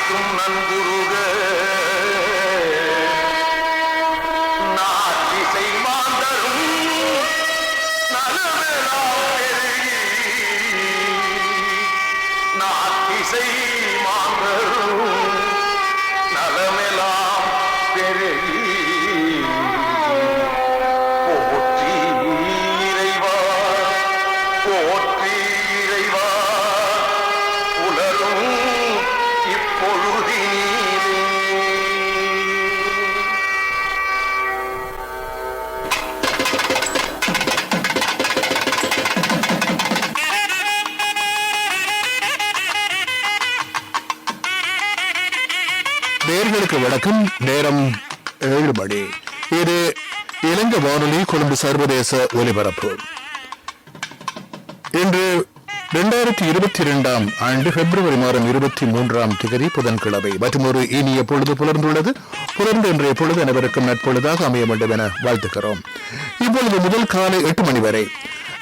அனைத்தும் நன்குருக நாட்டிசை மாந்தரும் நலமெல்லாம் பெருகி நாட்டிசை மாந்தரும் நலமெல்லாம் பெருகி போற்றி இறைவா போற்றி இறைவா புலரும் இப்பொழுதினிலே. நேயர்களுக்கு வணக்கம். நேரம் 7 மணி. இது இலங்கை வானொலி கொழும்பு சர்வதேச ஒலிபரப்பு. இன்று 2022 ஆண்டு பிப்ரவரி மாதம் 23 புதன்கிழமை மற்றும் ஒரு இனிய பொழுது புலர்ந்துள்ளது. புலர்ந்து இன்றைய பொழுது அனைவருக்கும் நட்பொழுதாக அமைய வேண்டும் என வாழ்த்துக்கிறோம். இப்பொழுது முதல் காலை 8 மணி வரை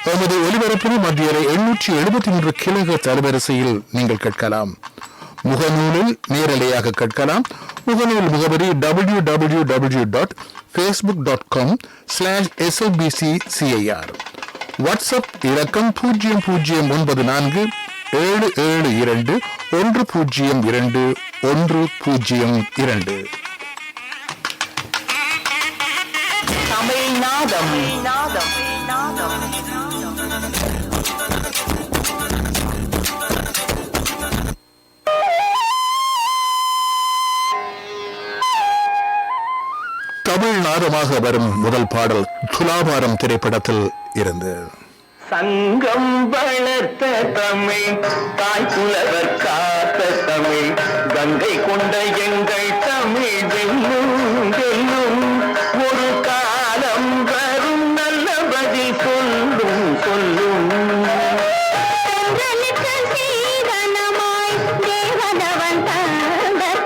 நமது ஒலிபரப்பில் மத்திய 873 கிலோஹெர்ட்ஸ் அலைவரிசையில் நீங்கள் கேட்கலாம். முகநூலில் நேரலையாக கேட்கலாம். முகநூல் முகவரி www.facebook.com/slbccir. வாட்ஸ்அப் இலக்கம் 009421022102. தமிழ்நாதம் தமிழ்நாதமாக வரும் முதல் பாடல் துலாபாரம் திரைப்படத்தில் இருந்து. சங்கம் வளர்த்த தமிழ் தாய் புலவர் காத்த தமிழ் கங்கை கொண்ட எங்கள் தமிழ் வெல்லும் வெல்லும் ஒரு காலம் வரும் நல்ல பதில் சொல்லும் சொல்லும்.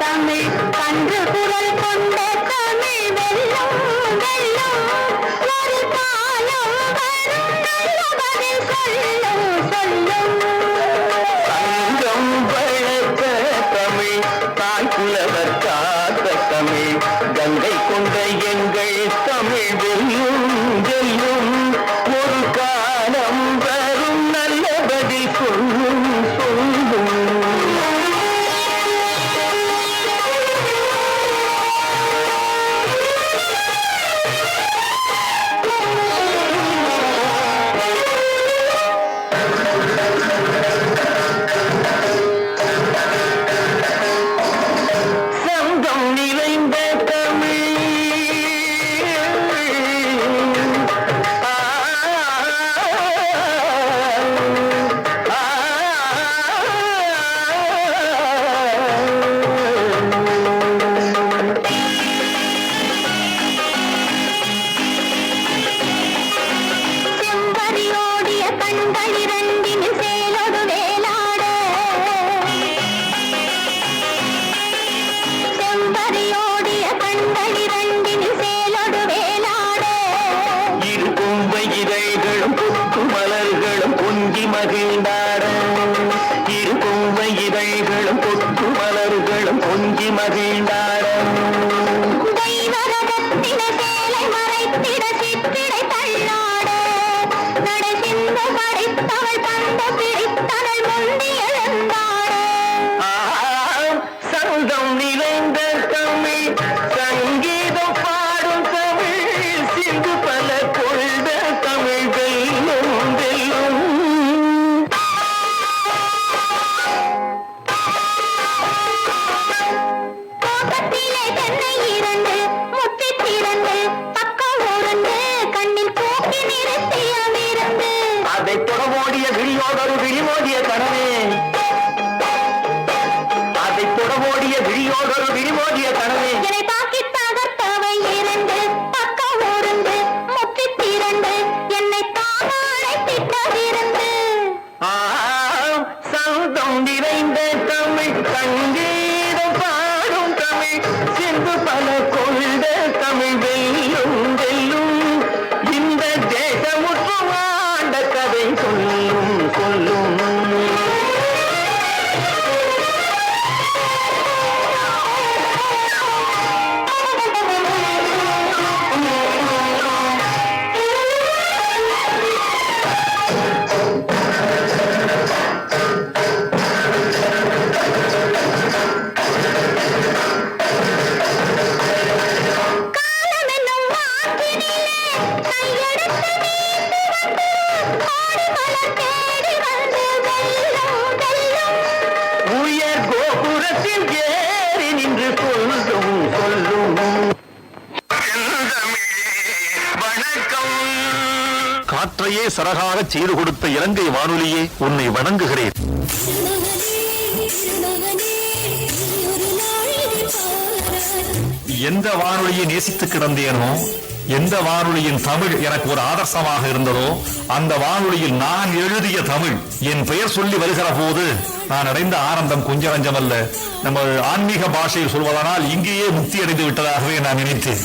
தமிழ் கன்று குரல் கொண்ட தமிழ் வெல்லும் வெல்லும் ஒரு காலம் வரும் நல்ல பதில் சொல்லும் சொல்லும். சங்கம் வளர்த்த தமிழ் தாய் புலவர் காத்த தமிழ் கங்கை கொண்ட எங்கள் தமிழ் வெல்லும் வெல்லும் ஒரு காலம் வரும் நல்ல பதில் சொல்லும் சொல்லும். சங்கம் நிறைந்த தமிழ் ஆ, ஆ, செம்பரியோடிய கண்கள் இரண்டின் சேலொடு வேலாட செம்பரியோடிய கண்கள் இரண்டின் சேலொடு வேலாட இரு கொம்பை இதழ்களும் கொத்து மலர்களும் கொஞ்சி மகிழ்ந்தாட இரு கொம்பை இதழ்களும் கொத்து மலர்களும் கொஞ்சி மகிழ்ந்தாட தெய்வரதத்தின சேலை மறைத்திட சித்திரை தள்ளாட நடை சிந்து படைத்தவள் பந்த பிடித்தனள் முந்தி எழுந்தாட. சங்கம் நிறைந்த தமிழ் சங்கீதம் பாடும் தமிழ் சிந்து பல கொள்த தமிழ் வெல்லும் வெல்லும். தோட்டத்திலே தென்னை இரண்டு முத்தி திறந்து பக்கம் ஊரந்து கண்ணில் போக்கி நிறுத்திய விருந்து அதை தொடமோடிய விழியோடொரு விழிமோதிய கனவே அதை தொடமோடிய விழியோடொரு விழிமோதிய கனவே என்னை தாக்கி தகர்த்தவை இரண்டு பக்கம் ஊரந்து முத்தி திறந்து என்னை தாங்க அழைத்திட்ட விருந்து. சந்தம் நிறைந்த தமிழ் சங்கீதம் பாடும் தமிழ் சிந்து பல கொள்த தமிழ் வெல்லும் வெல்லும் இந்த தேசமுற்று ஆண்ட கதை சொல்லும் சொல்லும். பாடலையே சரகாக செய்து கொடுத்த இலங்கை வானொலியே உன்னை வணங்குகிறேன். எந்த வானொலியை நேசித்து கிடந்தேனோ, எந்த வானொலியின் தமிழ் எனக்கு ஒரு ஆதர்சமாக இருந்ததோ, அந்த வானொலியில் நான் எழுதிய தமிழ் என் பெயர் சொல்லி வருகிற போது நான் அடைந்த ஆனந்தம் கொஞ்சம் நஞ்சமல்ல. நம்ம ஆன்மீக பாஷையில் சொல்வதனால் இங்கேயே முக்தி அடைந்து விட்டதாகவே நான் நினைத்தேன்.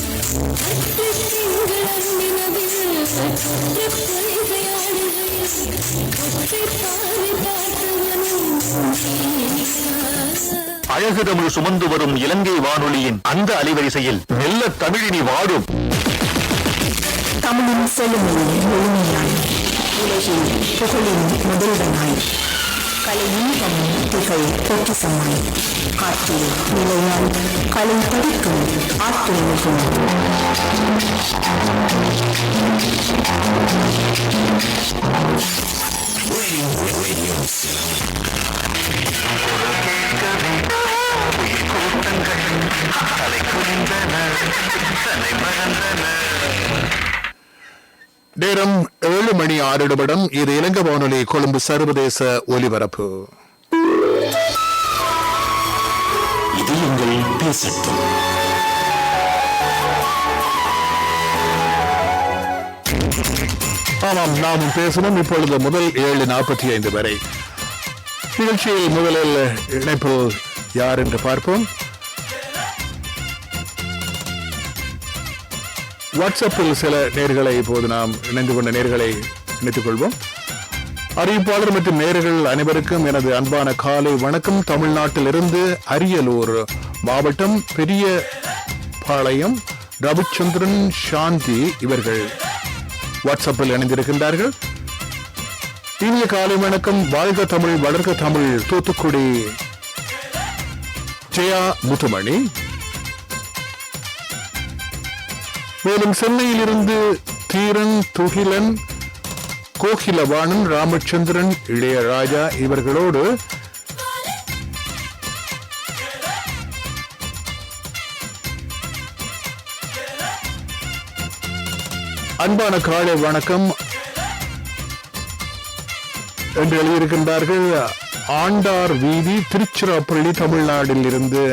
அழகு தமிழ் சுமந்து வரும் இலங்கை வானொலியின் அந்த அலைவரிசையில் மெல்ல தமிழினி வாடும். தமிழின் செழுமையை முழுமையாய் உலகில் புகழின் முதல்வனாய் கலையின் திகழ் பொக்கிசமாய் காற்றில் நிலையாய் கலை படிக்கும் ஆற்றல் மிகும் நேரம் 7:06. இது இலங்கை வானொலி கொழும்பு சர்வதேச ஒலிபரப்பு. இது எங்கள் பேசட்டும். ஆமாம், நாமும் பேசணும். இப்பொழுது முதல் 7:45 வரை நிகழ்ச்சியில் முதலில் இணைப்பில் யார் என்று பார்ப்போம். வாட்ஸ்அப்பில் சில நேர்களை இப்போது நாம் இணைந்து கொண்ட நேர்களை இணைத்துக் கொள்வோம். அறிவிப்பாளர் மற்றும் நேர்கள் அனைவருக்கும் எனது அன்பான காலை வணக்கம். தமிழ்நாட்டிலிருந்து அரியலூர் மாவட்டம் பெரிய பாளையம் ரவிச்சந்திரன் சாந்தி இவர்கள் வாட்ஸ்அப்பில் இணைந்திருக்கின்றார்கள். இனிய காலை வணக்கம். வாழ்க தமிழ் வளர்க தமிழ். தூத்துக்குடி ஜெயா முத்துமணி. மேலும் சென்னையிலிருந்து தீரன், துகிலன், கோகிலவாணன், ராமச்சந்திரன், இளையராஜா இவர்களோடு அன்பான காலை வணக்கம் என்று எழுதியிருக்கின்றார்கள். ஆண்டார் வீதி, திருச்சிராப்பள்ளி, தமிழ்நாட்டில் இருந்து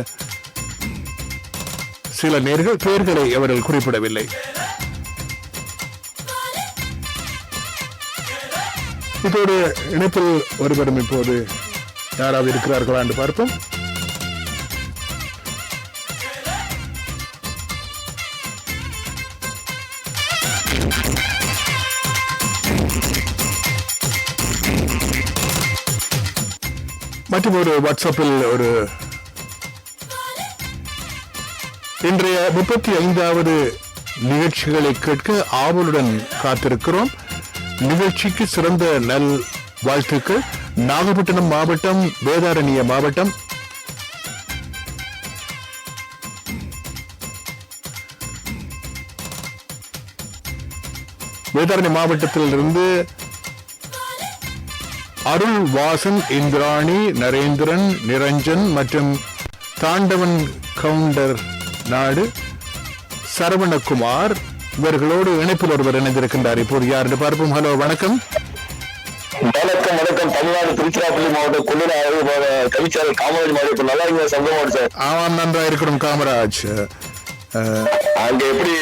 சில நேர்கள் பெயர்களை அவர்கள் குறிப்பிடவில்லை. இதோடு இணைப்பில் ஒருவரும் இப்போது யாராவது இருக்கிறார்களா என்று பார்ப்போம். மற்றும் ஒரு வாட்ஸ்அப்பில் ஒரு இன்றைய 35வது நிகழ்ச்சிகளை கேட்க ஆவலுடன் காத்திருக்கிறோம். நிகழ்ச்சிக்கு சிறந்த நல் வாழ்த்துக்கள். நாகப்பட்டினம் மாவட்டம், வேதாரண்ய மாவட்டம், வேதாரண்ய மாவட்டத்தில் இருந்து அருள் வாசன், இந்திராணி, நரேந்திரன், நிரஞ்சன் மற்றும் தாண்டவன் கவுண்டர் நாடு சரவணகுமார் இவர்களோடு இணைப்பில் ஒருவர் இணைந்திருக்கின்றார். இப்போது யார் என்று பார்ப்போம். ஹலோ, வணக்கம். வணக்கம். தமிழ்நாடு திருச்சிராப்பள்ளி மாவட்டம் கொள்ளுநர் கவிச்சாரர் காமராஜ் மாவட்டம். நல்லா இருக்கீங்க சந்தோஷம் சார்? ஆமாம், நன்றா இருக்கிறோம் காமராஜ். அங்க எப்படி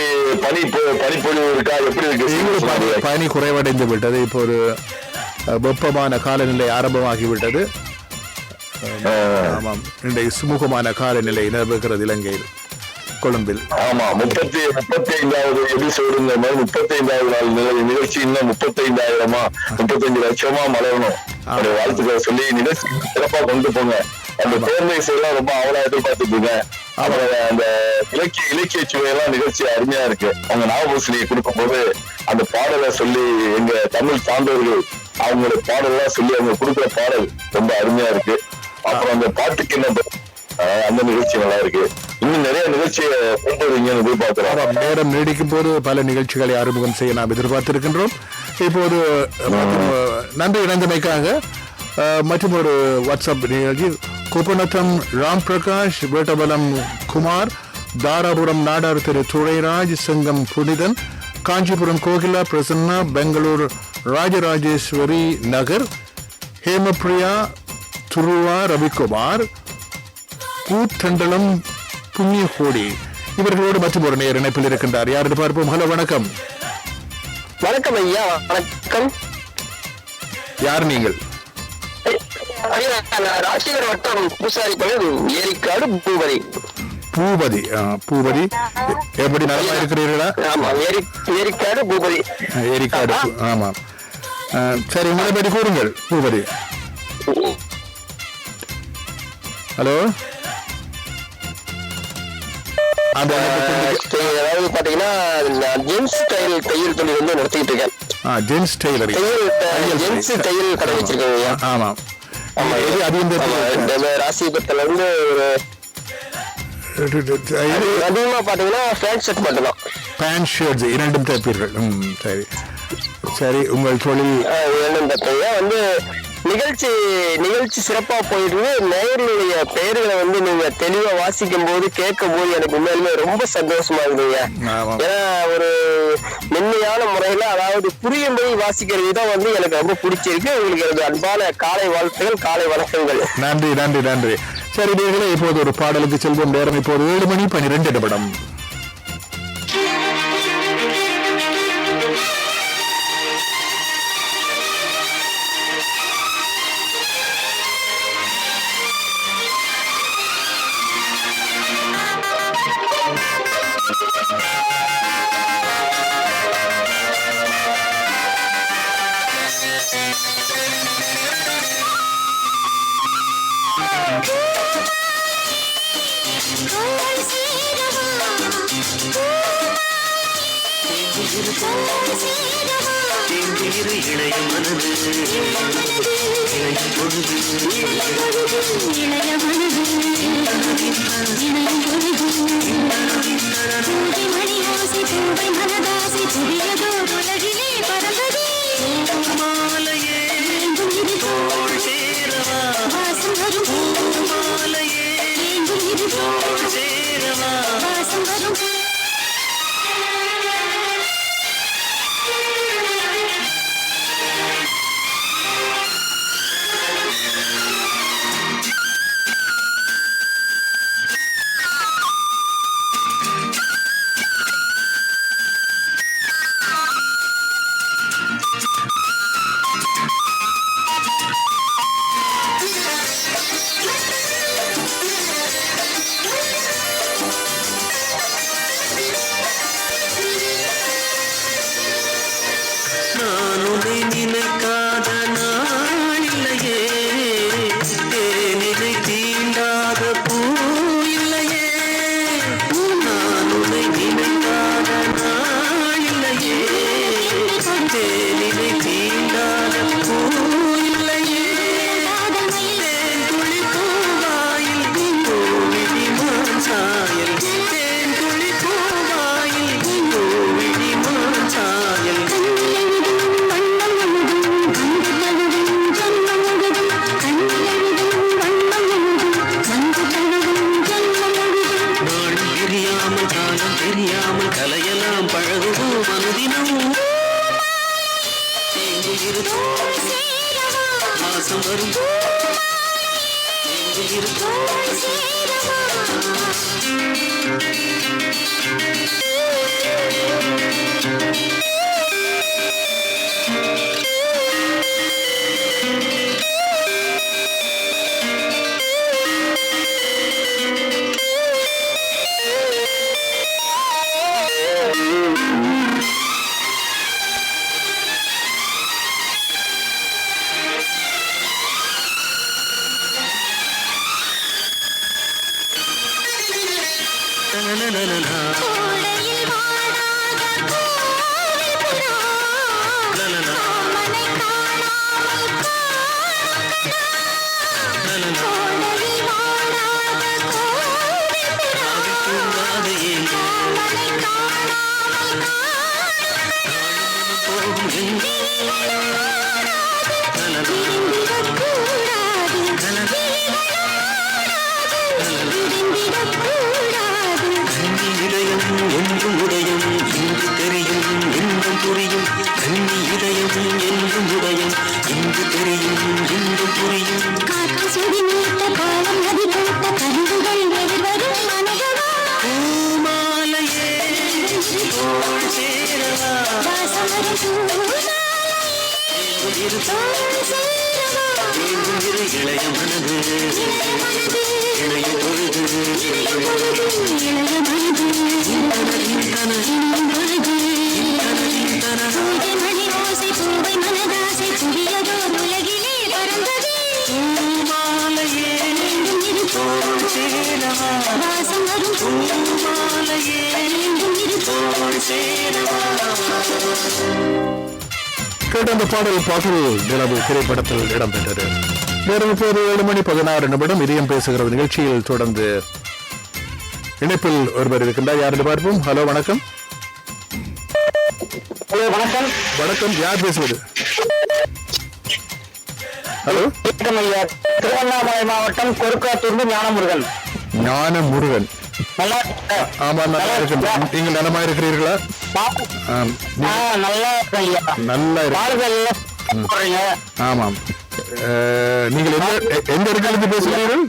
பனிப்பொழிவு இருக்கா? எப்படி இருக்கு? பனி குறைவடைந்து விட்டது. இப்போ ஒரு வெப்பமான காலநிலை ஆரம்பமாகிவிட்டது. ஆமாம், இன்றைய சுமூகமான காலநிலை நிலவுகிறது இலங்கையில், கொழும்பில். ஆமா, 35வது எபிசோடு. இந்த மாதிரி 35வது நாள் நிகழ்ச்சி இன்னும் 35 லட்சமா மலரணும். வாழ்த்துக்களை சொல்லி நிகழ்ச்சி சிறப்பா கொண்டு போங்க. அந்த பேர்மை எல்லாம் ரொம்ப அவளா எதிர்பார்த்துட்டு இருக்கேன். அப்புறம் அந்த இலக்கிய சுவையெல்லாம் நிகழ்ச்சி அருமையா இருக்கு. அவங்க நாகபூசணியை கொடுக்கும் போது அந்த பாடலை சொல்லி எங்க தமிழ் சார்ந்தவர்கள் அவங்களோட பாடலாம் சொல்லி அவங்க கொடுக்குற பாடல் ரொம்ப அருமையா இருக்கு. அப்புறம் அந்த பாட்டுக்கு என்ன அந்த நிகழ்ச்சி நல்லா இருக்கு. இன்னும் நிறைய நிகழ்ச்சியை கொண்டு வரீங்கன்னு எதிர்பார்க்கிறோம். நேரம் நீடிக்கும் போது பல நிகழ்ச்சிகளை அறிமுகம் செய்ய நாம் எதிர்பார்த்திருக்கின்றோம். இப்போது நன்றி இணைந்தமைக்காக. மற்றும் ஒரு வாட்ஸ்அப் நிகழ்ச்சி. குப்பநத்தம் ராம் பிரகாஷ், வேட்டபலம் குமார், தாராபுரம் நாடார் திரு துரைராஜ், சிங்கம் புனிதன், காஞ்சிபுரம் கோகிலா பிரசன்னா, பெங்களூர் ராஜராஜேஸ்வரி நகர், ஹேமபிரியா, துருவா ரவிக்குமார், பூத்தண்டலம், புண்ணியகோடி இவர்களோடு மற்றும் ஒரு நேர் இணைப்பில் இருக்கின்றார். யார் என்று பார்ப்போம். ஹலோ, வணக்கம். வணக்கம் ஐயா. வணக்கம். யார் நீங்கள்? ஐயா, நான் ராசிகர் வட்டம் பூசாரி கோயில் ஏரிக்காடு பூபதி. பூபதி. பூபதி எப்படி நலமா இருக்கிறீர்களா? ஆமா, ஏரிக்காடு பூபதி. ஏரிக்காடு. ஆமா, சரி, உங்களை பற்றி கூறுங்கள் பூபதி. ஹலோ. அதாவது பாத்தீங்கன்னா ஜென்ஸ் தையல் தொழில் வந்து நடத்திட்டு இருக்கேன். ஜென்ஸ் டெய்லர், ஜென்ஸ் தையல் கடை வச்சிருக்கேன். ஆமா, ராசிபுரத்துல இருந்து அதிகமா பாத்தீங்கன்னா பேண்ட் ஷர்ட் மட்டும்தான். பேண்ட் ஷர்ட்ஸ் இரண்டும் தைப்பீர்கள். சரி சரி, உங்கள் தொழில் இரண்டும் தைப்பீங்க. வந்து நிகழ்ச்சி சிறப்பா போயிட்டு நேயர்களுடைய பெயர்களை வந்து நீங்க தெளிவா வாசிக்கும் போது கேட்கும் போது எனக்கு உண்மையிலுமே ரொம்ப சந்தோஷமா இருக்குங்க. ஏன்னா ஒரு மென்மையான முறையில, அதாவது புரியும்படி வாசிக்கிற விதம் வந்து எனக்கு ரொம்ப பிடிச்சிருக்கு. உங்களுக்கு எனது அன்பான காலை வாழ்த்துகள், காலை வணக்கங்கள். நன்றி நன்றி நன்றி. சரி நேயர்களே, இப்போது ஒரு பாடலுக்கு செல்வோம். நேரம் இப்போது 7:12. என்றும் உதயம் இன்று தெரியும் இன்பம் புரியும் கண்ணி இதயம் கேட்ட அந்த பாடல் பாடல் நிலவு திரைப்படத்தில் இடம்பெற்றது. நேரம் இப்போது 7:16 இதயம் பேசுகிறது நிகழ்ச்சியில் தொடர்ந்து இணைப்பில் ஒருவர் இருக்கின்றார். யார் என்று பார்ப்போம். ஹலோ, வணக்கம். ஹலோ, வணக்கம். வணக்கம், யார் பேசுவது? ஹலோ, ஐயா, திருவண்ணாமலை மாவட்டம் கொருக்காத்தூர்ந்து ஞானமுருகன். ஞானமுருகன். நல்லா ஆமா, நல்லா இருக்கின்றேன். நீங்கள் நலமா இருக்கிறீர்களா? நல்லா இருக்கேன் ஐயா. நல்லா இருக்கு. ஆமாம். நீங்கள் எந்த இடத்திலிருந்து பேசுகிறீர்கள்?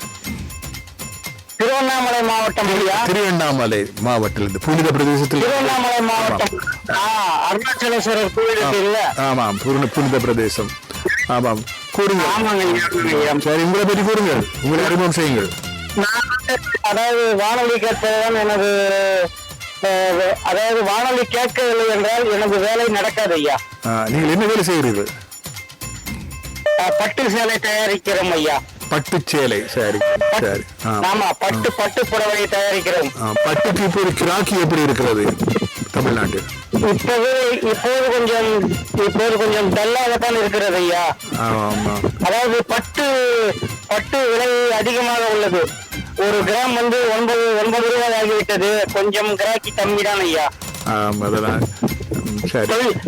திருவண்ணாமலை மாவட்டம் ஐயா. திருவண்ணாமலை மாவட்டத்திலிருந்து புனித பிரதேசத்தில். திருவண்ணாமலை மாவட்டம் அருணாச்சலேஸ்வரர் கோயில் இருக்குல்ல? ஆமாம், புனித பிரதேசம். ஆமாம், கூறுங்கள். சரி, உங்களை பற்றி கூறுங்கள், உங்களை அறிமுகம் செய்யுங்கள். அதாவது வானொலி கேட்பதுதான் எனது, அதாவது வானொலி கேட்கவில்லை என்றால் எனது வேலை நடக்காது ஐயா. நீங்கள் என்ன வேலை செய்கிறீர்கள்? பட்டு சேலை தயாரிக்கிறோம் ஐயா. பட்டு சேலை. சரி சரி. ஆமா, பட்டு புடவை தயாரிக்கிறோம். பட்டுக்கு இப்போ ஒரு கிராக்கி எப்படி இருக்கிறது தமிழ்நாட்டில்? இப்போது கொஞ்சம் டல்லாகத்தான் இருக்கிறது ஐயா. அதாவது பட்டு விலை அதிகமாக உள்ளது. ஒரு கிராம் 9 ரூபாய் ஆகிவிட்டது. கொஞ்சம் கிராக்கி கம்மி தான் ஐயா.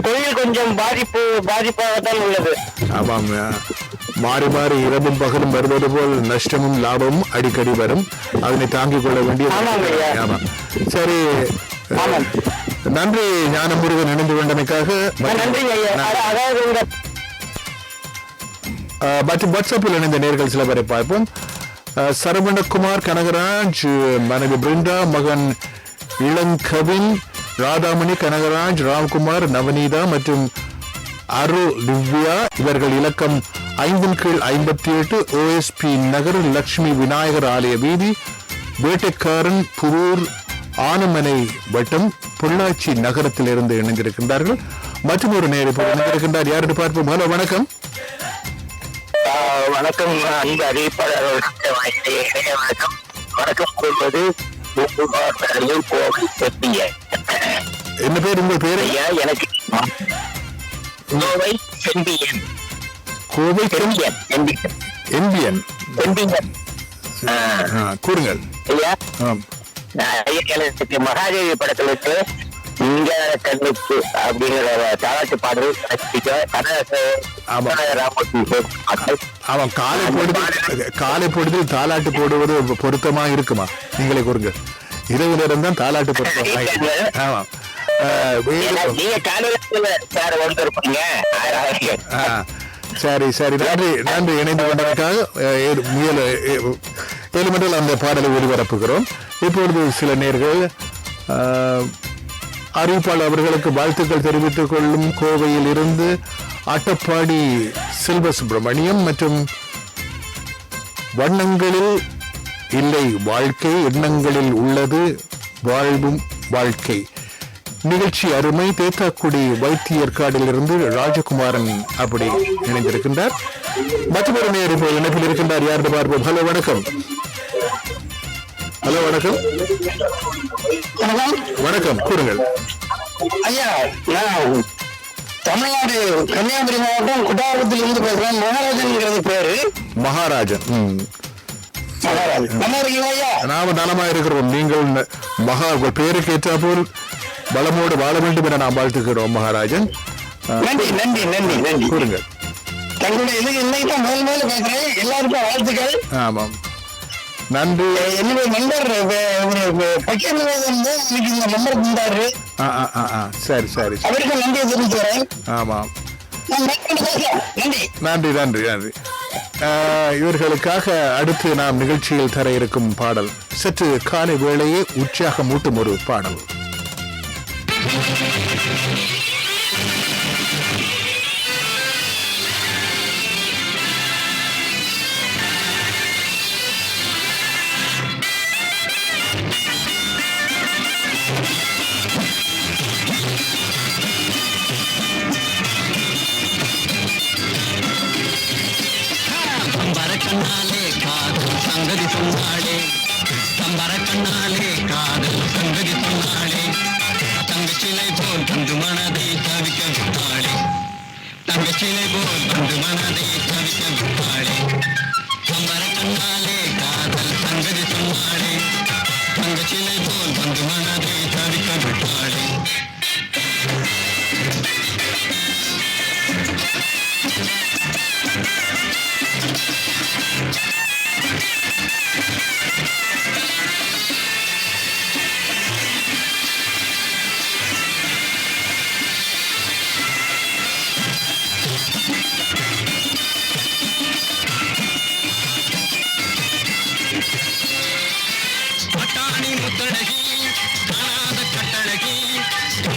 தொழில் கொஞ்சம் பாதிப்பாகத்தான் உள்ளது. ஆமாம், மாறி மாறி இரவும் பகலும் வருவது போல் நஷ்டமும் லாபமும் அடிக்கடி வரும். அதனை தாங்கிக் கொள்ள வேண்டியது. ஆமாம், சரி, நன்றி ஞானமுருகன் இணைந்து கொண்டமைக்காக. மற்றும் வாட்ஸ்அப்பில் இணைந்த நேர்கள் சில பேரை பார்ப்போம். சரவணகுமார், கனகராஜ், மனைவி பிருந்தா, மகன் இளங்கவின், ராதாமணி, கனகராஜ், ராம்குமார், நவநீதா மற்றும் அருள் திவ்யா. இவர்கள் இலக்கம் 5/58 OSP நகர், லட்சுமி விநாயகர் ஆலய வீதி, வேட்டைக்காரன், புரூர், ஆனமனை வட்டம், பொள்ளாச்சி நகரத்தில் இருந்து இணைந்திருக்கின்றார்கள். மற்றும் ஒரு நேரம் இணைந்திருக்கின்றார். யார் என்று பார்ப்போம். ஹலோ, வணக்கம். வணக்கம் அன்பு அறிவிப்பாளர். வணக்கம். வணக்கம் சொல்வது கோவை செம்பியன். என்ன பேர் உங்கள் பேர்? எனக்கு கோவை செம்பியன். கோவை எம்பியன். கூறுங்கள் ஐயா. மகாதேவி படத்திற்கு இங்கார கண்ணுக்கு அப்படிங்கிற தாலாட்டு பாடல். காலை பொழுதில் தாலாட்டு போடுவது பொருத்தமா இருக்குமா? நீங்களே கூறுங்க. இரவு நேரம் தான் தாலாட்டு பொருத்தம். ஆமாம், சரி சரி. நன்றி இணைந்து கொண்டதற்காக. ஏழுமண்டல் அந்த பாடலை ஒளிபரப்புகிறோம். இப்பொழுது சில நேர்கள் அறிவிப்பாளர் அவர்களுக்கு வாழ்த்துக்கள் தெரிவித்துக் கொள்ளும் கோவையில் இருந்து அட்டப்பாடி செல்வ சுப்பிரமணியம் மற்றும் வண்ணங்களில் இல்லை வாழ்க்கை, எண்ணங்களில் உள்ளது வாழ்வும் வாழ்க்கை. நிகழ்ச்சி அருமை. தேத்தாக்குடி வைத்தியர்காடில் இருந்து ராஜகுமாரன் அப்படி இணைந்திருக்கின்றார். மற்றொரு நேர் இப்போ இணைப்பில் இருக்கின்றார். யார் பார்ப்போம். ஹலோ, வணக்கம். ஹலோ, வணக்கம். வணக்கம், கூறுங்கள். ஐயா, நான் தமிழ்நாடு கன்னியாகுமரி மாவட்டம் குட்டாபுரத்தில் இருந்து பேசுறேன். மகாராஜன் பேரு. மகாராஜன். ஐயா, நாம நலமா இருக்கிறோம். நீங்கள் உங்கள் பேருக்கு ஏற்றா போல் பலமோடு வாழ வேண்டும் என நாம் வாழ்த்துக்கிறோம் மகாராஜன். நன்றி நன்றி நன்றி நன்றி. கூறுங்கள். தங்களுடைய இன்னைக்கு மேல் பேசுறேன். எல்லாருக்கும் வாழ்த்துக்கள். ஆமாம், நன்றி. என்னுடைய நண்பர் இந்த நம்பர் தந்தாரு. சரி சரி, அவருக்கு நன்றியை தெரிவிக்கிறேன். ஆமாம், நன்றி நன்றி நன்றி நன்றி. இவர்களுக்காக அடுத்து நாம் நிகழ்ச்சியில் தர இருக்கும் பாடல் சற்று காலை வேளையே உற்சாகமூட்டும் ஒரு பாடல். கண்ணாலே காதல் சங்கதி சொன்னாளே தங்கச்சிலை போல் தந்து மனதை தவிக்க விட்டாளே தங்கச்சிலை போல் தந்து மனதை தவிக்க விட்டாளே கம்பர கண்ணாலே காதல் சங்கதி சொன்னாளே தங்கச்சிலை போல் தந்து மனதை தவிக்க விட்டாளே பட்டாணி முத்தழகி காணாத கட்டழகி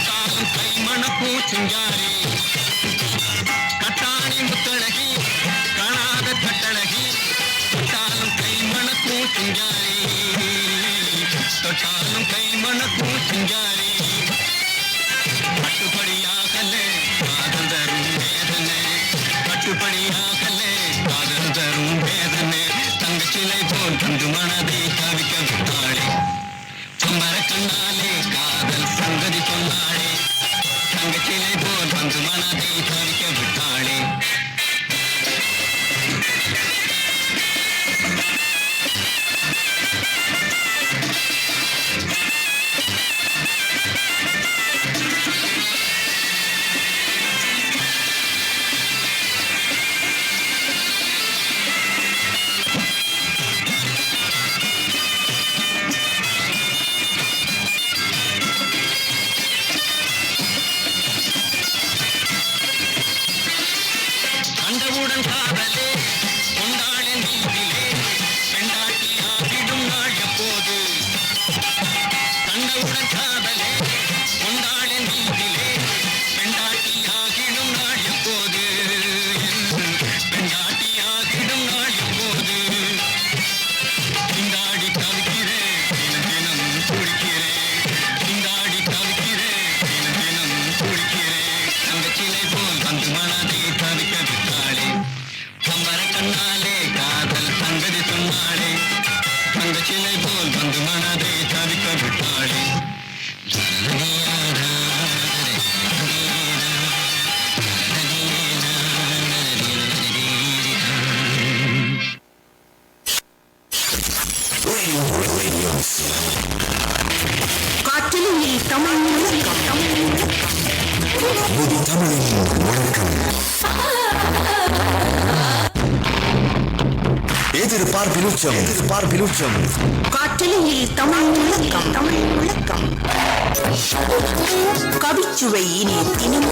காலம் கை மணப்பூ சிங்காரி கட்டாணி முத்தழகி காணாத கட்டழகி காலம் கை மணப்பூ சிங்காரி தொட்டாலும் கை மணப்பூ சிங்காரி கட்டுப்படியாகலே காதல் தரும் வேதனை கட்டுப்படியாகலே காதல் தரும் வேதனை தங்கச்சிலை போல் தந்து மனதை தவிக்க விட்டாளே சம்பர கண்ணாலே காதல் சங்கதி சொன்னாளே தங்கச்சிலை போல் தந்து மனதை தவிக்க விட்டாளே கண்டவுடன் காதலே கொண்டாளின் வீட்டிலே பெண்டாட்டி ஆகிடும் நாள் எப்போது கண்டவுடன் காதலே கொண்டாளின் வீட்டிலே பெண்டாட்டி ஆகிடும் நாள் எப்போது பெண்டாட்டி ஆகிடும் நாள் எப்போது திண்டாடி தவிக்கிறேன் தினம் தினம் குளிக்கிறேன் திண்டாடி தவிக்கிறேன் தினம் தினம் குளிக்கிறேன் தங்கச்சிலை போல் வந்து மனதை தவிக்க விட்டாளே கம்பர கண்ணாலே காதல் சங்கதி சொன்னாளே தங்கச்சிலை போல் வந்து மனதை தவிக்க விட்டாளே காற்றிலே தமிழ் முழக்கம் எதிர்பார்ப்பிலுச்சம் காற்றிலே தமிழ் முழக்கம் கவிச்சுவை இனி தினம்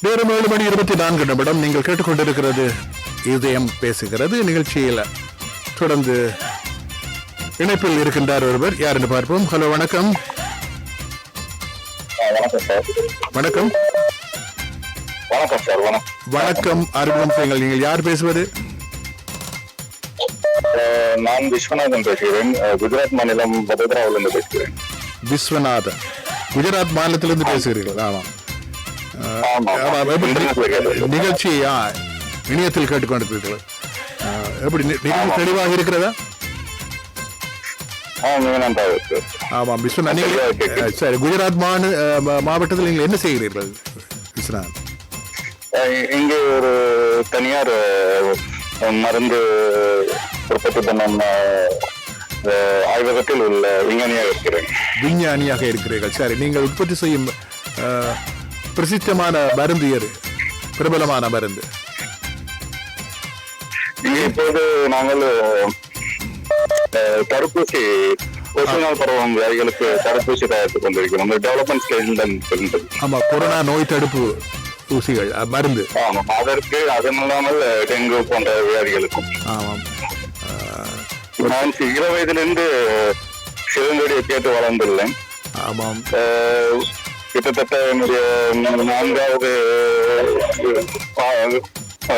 நேரம் 7:24 நீங்கள் கேட்டுக்கொண்டிருக்கிறது இதயம் பேசுகிறது நிகழ்ச்சியில் தொடர்ந்து இணைப்பில் இருக்கின்றார் ஒருவர். யார் என்று பார்ப்போம். ஹலோ, வணக்கம். வணக்கம் சார். வணக்கம். வணக்கம் சார். வணக்கம். அறிமுகம் செய்யுங்கள். நீங்கள் யார் பேசுவது? நான் விஸ்வநாதன் பேசுகிறேன். குஜராத் மாநிலம் வதோதராவிலிருந்து பேசுகிறேன். விஸ்வநாதன், குஜராத் மாநிலத்திலிருந்து பேசுகிறீர்கள்? ஆமாம். நிகழ்ச்சியா இணையத்தில் கேட்டுக்கொண்டிருக்கிறீர்கள். எப்படி நிகழ்ச்சி தெளிவாக இருக்கிறதா? ஆமாம் விஸ்வநாத். சரி, குஜராத் மாவட்டத்தில் நீங்கள் என்ன செய்கிறீர்கள் விஸ்வநாத்? இங்கே ஒரு தனியார் மருந்து உற்பத்தி பண்ணும் ஆய்வகத்தில் உள்ள விஞ்ஞானியாக இருக்கிறேன். விஞ்ஞானியாக இருக்கிறீர்கள். சரி, நீங்கள் உற்பத்தி செய்யும் பிரசித்தமான மருந்து எது? பிரபலமான மருந்து? இப்போது நாங்கள் தடுப்பூசி கொசுநாள் பரவும் வியாதிகளுக்கு தடுப்பூசி தயாரித்துக் கொண்டிருக்கிறோம். Development stage. ஆமா, கொரோனா நோய் தடுப்பு ஊசிகள் மருந்து. ஆமாம், அதற்கு அதுவும் இல்லாமல் டெங்கு போன்ற வியாதிகளுக்கும். ஆமாம். நான் 20 வயதிலிருந்து சிவங்கடியை கேட்டு வளர்ந்துள்ளேன். ஆமாம். கிட்டத்தட்ட என்னுடைய 4வது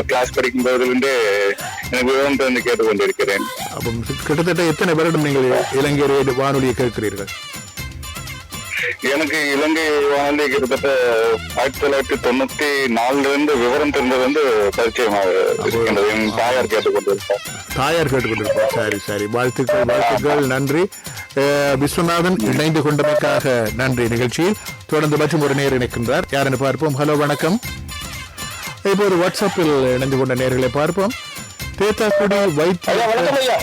கிளாஸ் படிக்கும் போதிலிருந்து எனக்கு விவரம் தெரிந்து கேட்டுக்கொண்டிருக்கிறேன். கிட்டத்தட்ட எத்தனை வருடம் நீங்கள் இலங்கை வானொலியை கேட்கிறீர்கள்? எனக்கு இலங்கை வானொலி கிட்டத்தட்ட 1994 விவரம் தெரிந்தது பரிச்சயமாக இருக்கின்றது. என் தாயார் கேட்டுக்கொண்டிருப்பார். சரி சரி, வாழ்த்துக்கள், நன்றி. விஸ்வநாதன் இணைந்து கொண்டமைக்காக நன்றி. நிகழ்ச்சியில் தொடர்ந்து மற்றும் ஒரு நேர் இணைக்கின்றார். யார் என்று பார்ப்போம். ஹலோ, வணக்கம். இப்போது வாட்ஸ்அப்பில் இணைந்து கொண்ட நேர்களை பார்ப்போம். தேத்தாக்குடி வைத்திய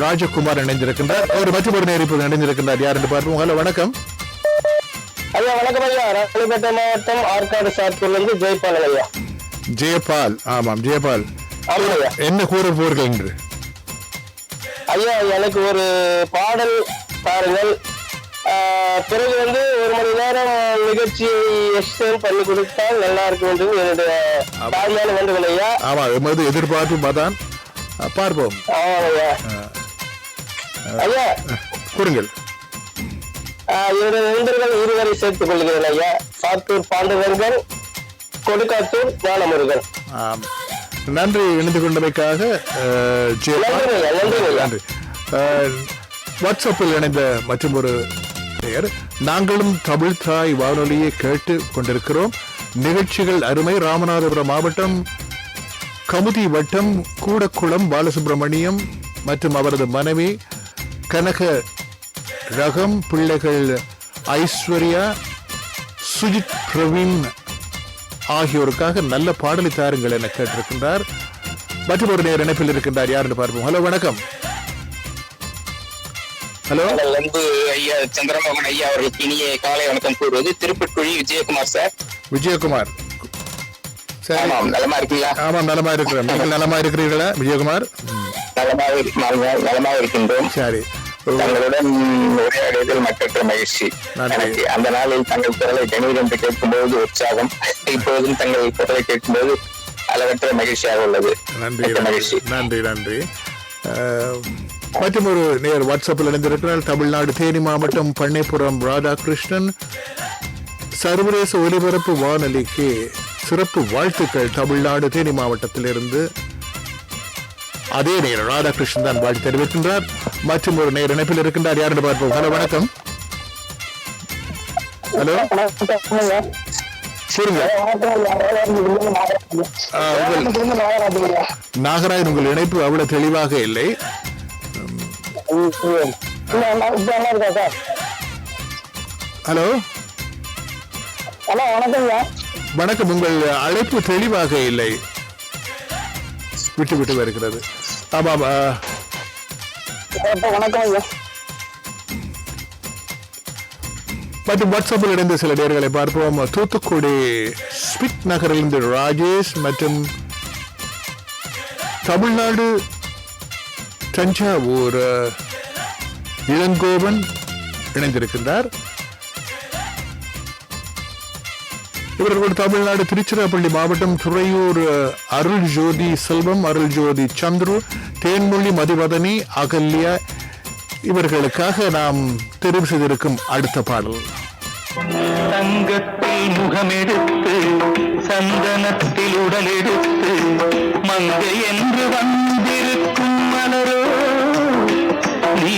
ராஜகுமார் இணைந்திருக்கின்றார். அவர் மற்றும் ஒரு நேர் இப்போது இணைந்திருக்கின்றார். யார் என்று பார்ப்போம். ஹலோ, வணக்கம். ஐயா வணக்கம் ஐயா. ராணிப்பேட்டை மாவட்டம் ஆற்காடு சாத்தூர்லேருந்து ஜெயபால் ஐயா. ஜெயபால். ஆமாம், ஜெயபால். என்ன கூற போர்கள் என்று? ஐயா எனக்கு ஒரு பாடல் பாருங்கள். பிறகு 1 மணி நேரம் நிகழ்ச்சியை எக்ஸ்டெண்ட் பண்ணி கொடுத்தால் நல்லா இருக்கும் என்று என்னுடைய தாழ்மையான வேண்டுகோள் ஐயா. ஆமா, எமது எதிர்பார்ப்பு தான். பார்ப்போம். ஐயா ஐயா கூறுங்கள். என்னுடைய நண்பர்கள் இருவரை சேர்த்துக் கொள்கிறேன் ஐயா. சாத்தூர் பாண்டுரங்கன், கொடுக்காத்தூர் ஞானமுருகன். நன்றி இணைந்து கொண்டமைக்காக. நன்றி. வாட்ஸ்அப்பில் இணைந்த மற்றும் ஒரு பெயர், நாங்களும் தமிழ் தாய் வானொலியை கேட்டு கொண்டிருக்கிறோம். நிகழ்ச்சிகள் அருமை. ராமநாதபுரம் மாவட்டம் கமுதி வட்டம் கூடக்குளம் பாலசுப்ரமணியம் மற்றும் அவரது மனைவி கனக ரகம், பிள்ளைகள் ஐஸ்வர்யா, சுஜித், பிரவீன் ஆகியோருக்காக நல்ல பாடலை தாருங்கள் என கேட்டிருக்கின்றார். மற்றும் ஒரு நேர் இணைப்பில் இருக்கின்றார். யார் என்று பார்ப்போம். ஹலோ, வணக்கம். ஹலோ, ஐயா சந்திரமோகன் ஐயா அவர்களுக்கு இனிய காலை வணக்கம் கூறுவது திருப்பட்டுழி விஜயகுமார் சார். விஜயகுமார், நலமா இருக்கீங்களா? ஆமாம், நலமா இருக்கிறேன். நீங்கள் நலமா இருக்கிறீர்களா விஜயகுமார்? நலமாக இருக்கின்றோம். சரி, தங்களுடன் உரையாடியதில் மற்றற்ற மகிழ்ச்சி. அந்த நாளில் தங்கள் குரலை கணீர் என்று கேட்கும்போது உற்சாகம், இப்போதும் தங்கள் குரலை கேட்கும்போது அளவற்ற மகிழ்ச்சியாக உள்ளது. மகிழ்ச்சி. நன்றி நன்றி. மற்றும் ஒரு நேர் வாட்ஸ்அப்பில் இணைந்திருக்கிறார். தமிழ்நாடு தேனி மாவட்டம் பண்ணைப்புறம் ராதாகிருஷ்ணன், சர்வதேச ஒலிபரப்பு வானொலிக்கு சிறப்பு வாழ்த்துக்கள். தமிழ்நாடு தேனி மாவட்டத்திலிருந்து அதே நேரம் ராதாகிருஷ்ணன் தான் வாழ்த்து தெரிவிக்கின்றார். மற்றும் ஒரு நேர் இணைப்பில் இருக்கின்றார். யார் என்று பார்ப்போம். ஹலோ, வணக்கம். ஹலோ, நாகராஜன், உங்கள் இணைப்பு அவ்வளவு தெளிவாக இல்லை. ஹலோ, வணக்கம். உங்கள் அழைப்பு தெளிவாக இல்லை, விட்டு விட்டு வருகிறது. ஆமாம், மற்றும் வாட்ஸ்அப்பில் இணைந்த சில நேர்களை பார்ப்போம். தூத்துக்குடி ஸ்பிக் நகரிலிருந்து ராஜேஷ் மற்றும் தமிழ்நாடு தஞ்சாவூர் இளங்கோவன் இணைந்திருக்கின்றார். இவர்கள் தமிழ்நாடு திருச்சிராப்பள்ளி மாவட்டம் துறையூர் அருள் ஜோதி செல்வம், அருள் ஜோதி சந்துரு, தேன்மொழி மதிவதனி, அகல்யா இவர்களுக்காக நாம் தெரிவு செய்திருக்கும் அடுத்த பாடல். தங்கத்தில் முகமெடுத்து சந்தனத்தில் உடல் எடுத்து மங்கை என்று வந்திருக்கும் மலரோ, நீ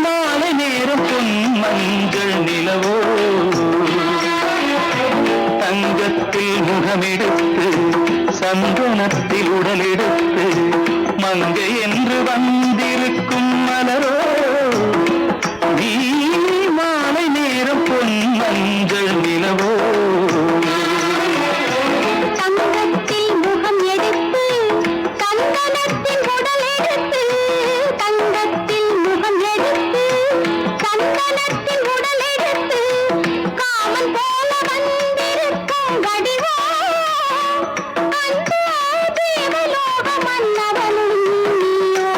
மாலை நேரம் பொன் மஞ்சள் நிலவோ. தங்கத்தில் முகமெடுத்து சந்தனத்தில் உடல் எடுத்து மங்கை என்று வந்திருக்கும் மலரோ, நீ மாலை நேரம் பொன் மஞ்சள் நிலவோ. தங்கத்தில் முகம் எடுத்து சந்தனத்தில் உடல் எடுத்து, தங்கத்தில் முகம் எடுத்து சந்தனத்தில் உடல் எடுத்து, காமன் போல வந்திருக்கும் கடிவோ, அந்த தேவலோக மன்னவனும் நீயோ.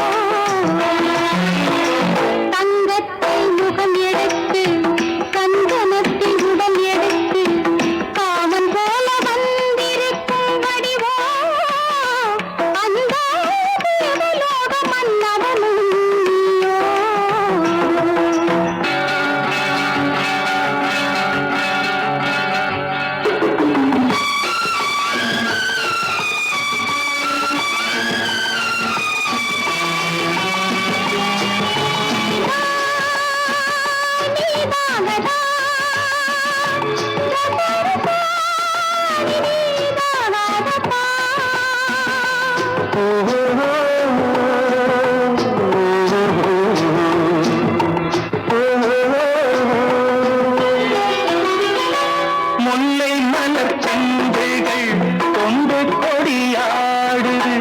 முல்லை மலர் செண்டுகள் கொண்டு கொடியாடுது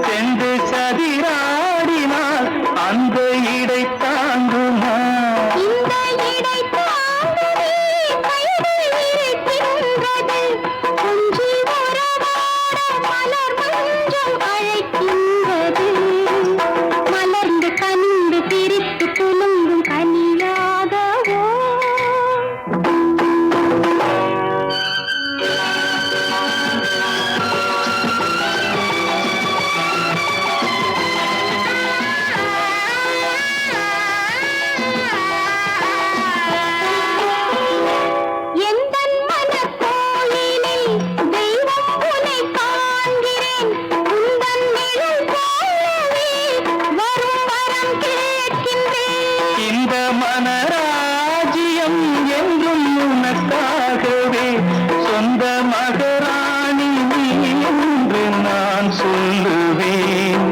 சென்று சதிராடினால் அந்த இடை தாங்குமா இந்த இடை தாங்குமே கைகள் இருக்கின்றது கொஞ்சி உறவாட மலர் மஞ்சள் அழைக்கின்றது மலர்ந்து கனிந்து பிரித்து குலுங்கும் கனியாகவோ எந்தன் மனக்கோயிலில் தெய்வம் உன்னை காண்கிறேன் உந்தன் நிழல் போலவே வரும் வரம் கேட்கின்றேன் இந்த மனராஜ்யம் என்றும் உனக்காகவே சொந்த மகராணி நீ என்று நான் சொல்லுவேன்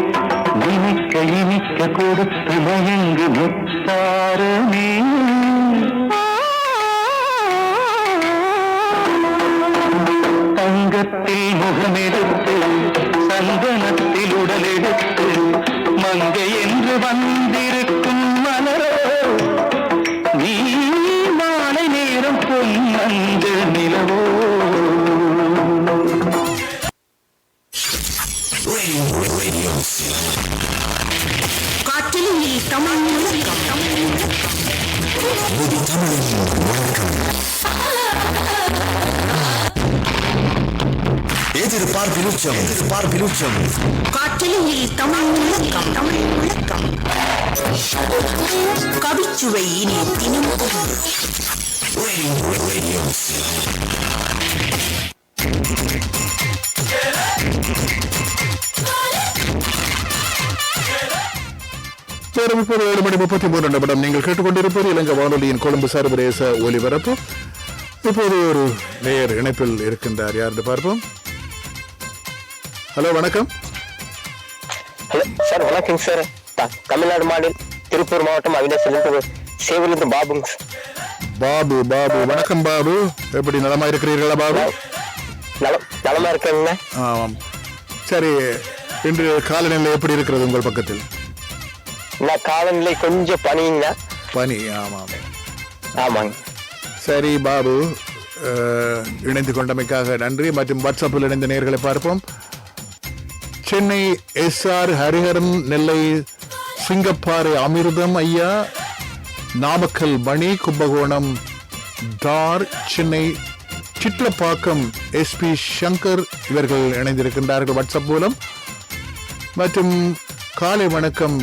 இனிக்க இனிக்க கொடுத்து மயங்கு முத்தாரமே தங்கத்தில் முகமெடுத்து சந்தனத்தில் உடலெடுத்து மங்கை என்று வந்திருக்கும் மலரோ நீ மாலை நேரம் பொன்னஞ்சு நிலவோ காற்றில் தமிழ் முழக்கம் எதிர்பார் பிலுச்சம் காற்றில் தமிழ் முழக்கம் கவிச்சுவை இனி தினமும் நேரம் இப்போது 7:33 நீங்கள் கேட்டுக்கொண்டிருப்பது இலங்கை வானொலியின் கொழும்பு சர்வதேச ஒலிபரப்பு. இப்போது ஒரு நேயர் இணைப்பில் இருக்கின்றார். யார் என்று பார்ப்போம். ஹலோ, வணக்கம். ஹலோ சார், வணக்கம் சார். தமிழ்நாடு மாநிலம் திருப்பூர் மாவட்டம் அவினாசிலிருந்து சேவிலிருந்து பாபுங்க. பாபு, வணக்கம் பாபு. எப்படி நலமா இருக்கிறீர்களா பாபு? நலமா இருக்கேங்க. ஆமாம். சரி, இன்று காலநிலை எப்படி இருக்கிறது உங்கள் பக்கத்தில்? காலநிலை கொஞ்சம் பனிங்க. பனி, ஆமாம். ஆமாங்க. சரி பாபு, இணைந்து கொண்டமைக்காக நன்றி. மற்றும் வாட்ஸ்அப்பில் இணைந்த நேர்களை பார்ப்போம். சென்னை SR ஹரிஹரன், நெல்லை சிங்கப்பாறை அமிர்தம் ஐயா, நாமக்கல் மணி, கும்பகோணம் டார், சென்னை சிட்லப்பாக்கம் SP சங்கர் இவர்கள் இணைந்திருக்கின்றார்கள் வாட்ஸ்அப் மூலம். மற்றும் காலை வணக்கம்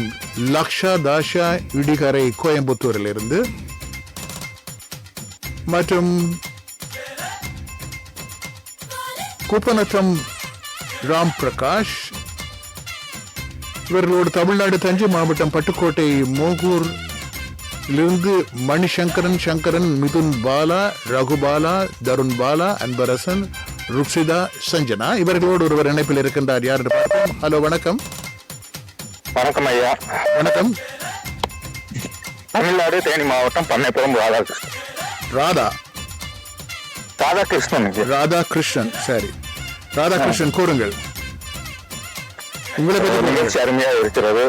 லக்ஷா தாஷா இடிகரை கோயம்புத்தூரில் இருந்து. மற்றும் குப்பநத்தம் ராம் பிரகாஷ் இவர்களோடு தமிழ்நாடு தஞ்சை மாவட்டம் பட்டுக்கோட்டை மோகூர் இருந்து மணிசங்கரன், மிதுன் பாலா, ரகுபாலா, தருண் பாலா, அன்பரசன், ருக்ஷிதா, சஞ்சனா இவர்களோடு ஒருவர் இணைப்பில் இருக்கின்றார். யார் என்று பார்ப்போம். ஹலோ, வணக்கம். வணக்கம் ஐயா. வணக்கம். தமிழ்நாடு தேனி மாவட்டம் பண்ணைப்புறம் ராதாகிருஷ்ணன். சரி ராதாகிருஷ்ணன், கூறுங்கள். உங்களை பற்றி நிகழ்ச்சி அருமையா இருக்கிறது.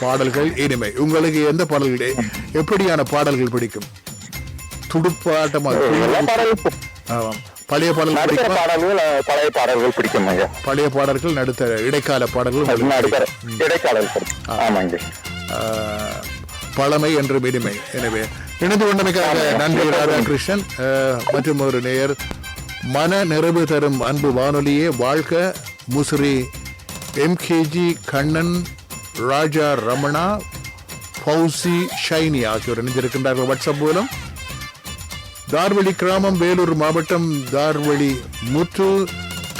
பாடல்கள் இனிமை. உங்களுக்கு எந்த பாடல்கள், எப்படியான பாடல்கள் பிடிக்கும்? துடுப்பாட்டமாக பழைய பாடல்கள் பிடிக்கும் ஐயா. பழைய பாடல்கள், நடுத்தர இடைக்கால பாடல்கள், பழமை என்று இனிமை. எனவே இணைந்து கொண்டமைக்காக நன்றி ராதாகிருஷ்ணன். மற்றும் ஒரு நேயர், மன நிறைவு தரும் அன்பு வானொலியே வாழ்க, முசிறி MKG கண்ணன், ராஜா ரமணா, பௌசி, ஷைனி ஆகியோர் இணைந்திருக்கின்றார்கள் வாட்ஸ்அப் மூலம். தார்வழி கிராமம், வேலூர் மாவட்டம் தார்வழி முத்து,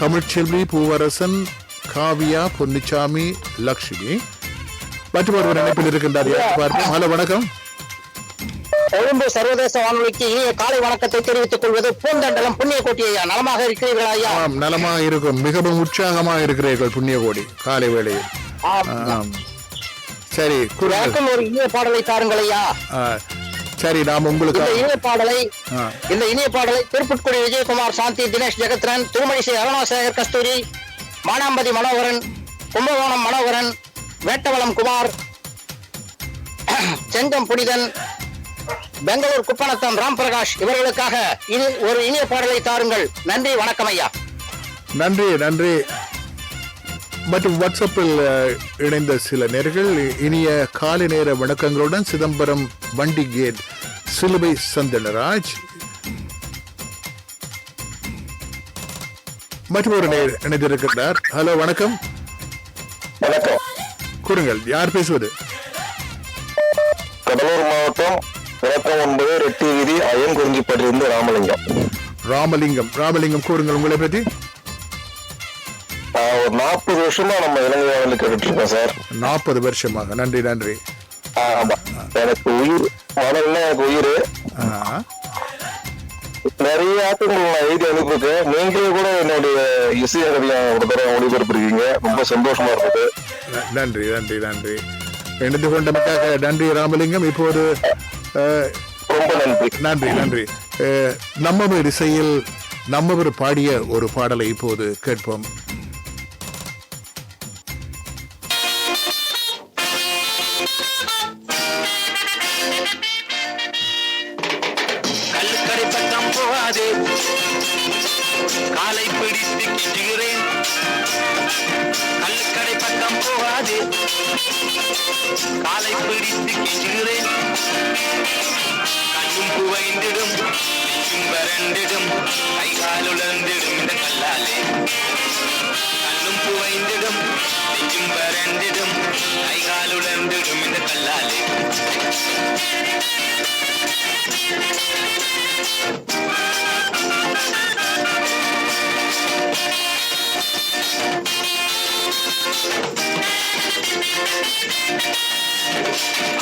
தமிழ்ச்செல்வி, பூவரசன், காவியா, பொன்னிச்சாமி, லக்ஷ்மி மற்றும் ஒருவர் இணைப்பில் இருக்கின்றார். பார்ப்போம். ஹலோ, வணக்கம். கொழும்பு சர்வதேச வானொலிக்கு இனிய காலை வணக்கத்தை தெரிவித்துக் கொள்வது பூந்தண்டலம் புண்ணியகோட்டி ஐயா. நலமாக இருக்கிறீர்களா ஐயா? ஆம், நலமாக இருக்கும். மிகவும் உற்சாகமாக இருக்கிறீர்கள் புண்ணியகோடி காலை வேளையில். ஆம். சரி, கூறுங்கள். எனக்கும் ஒரு இனிய பாடலை தாருங்கள் ஐயா. சரி, நாம் உங்களுக்கு இந்த இனிய பாடலை திருப்புட்குடி விஜயகுமார், சாந்தி, தினேஷ் ஜெகத்ரன், திருமணிசை அருணாசேகர் கஸ்தூரி, மானாம்பதி மனோகரன், கும்பகோணம் மனோகரன், வேட்டவளம் குமார், செங்கம் புனிதன், பெங்களூர் குப்பநத்தம் ராம் பிரகாஷ் இவர்களுக்காக இது ஒரு இனிய பாடலை தாருங்கள். நன்றி, வணக்கம் ஐயா. நன்றி நன்றி. மற்றும் வாட்ஸ்அப்பில் இணைந்த சில நேர்கள் இனிய காலை நேர வணக்கங்களுடன் சிதம்பரம் வண்டி கேட் சிலுவை சந்தனராஜ் மற்றும் ஒரு நேர் இணைந்திருக்கிறார். ஹலோ, வணக்கம். வணக்கம். கூறுங்கள், யார் பேசுவது? கடலூர் மாவட்டம் விளக்கம் 9 ரெட்டி வீதி அயன்குறிஞ்சிப்பட்டிலிருந்து ராமலிங்கம். ராமலிங்கம், கூறுங்கள் உங்களை பற்றி. ஒரு 40 வருஷமா நம்ம இலங்கை வானொலி கேட்டுட்டு இருக்கோம் சார். 40 வருஷமாக. நன்றி. ஆமா, எனக்கு உயிர் வானொலினா எனக்கு உயிர். நிறைய ஆட்டுகள் நான் எழுதி அனுப்பியிருக்கேன். நீங்களே கூட என்னுடைய இசை கதையை ஒரு தடவை ஒளிபரப்பிருக்கீங்க. ரொம்ப சந்தோஷமா இருக்குது. நன்றி. இணைந்து கொண்டமைக்காக நன்றி ராமலிங்கம். இப்போது ரொம்ப நன்றி. நம்மவர் இசையில் நம்மவர் பாடிய ஒரு பாடலை இப்போது கேட்போம். கல்லுக்கடை பக்கம் போகாதே, காலை பிடித்து கிட்டுகிறேன். கல்லுக்கடை பக்கம் போகாதே, காலை பிடித்து கிட்டுகிறேன். கண்ணும் புவைந்திடும், நெஞ்சும் வறண்டிடும், கைகால் உலர்ந்திடும் இந்த கல்லாலே. கண்ணும் புவைந்திடும், நெஞ்சும் வறண்டிடும், கைகால் உலர்ந்திடும் இந்த கல்லாலே.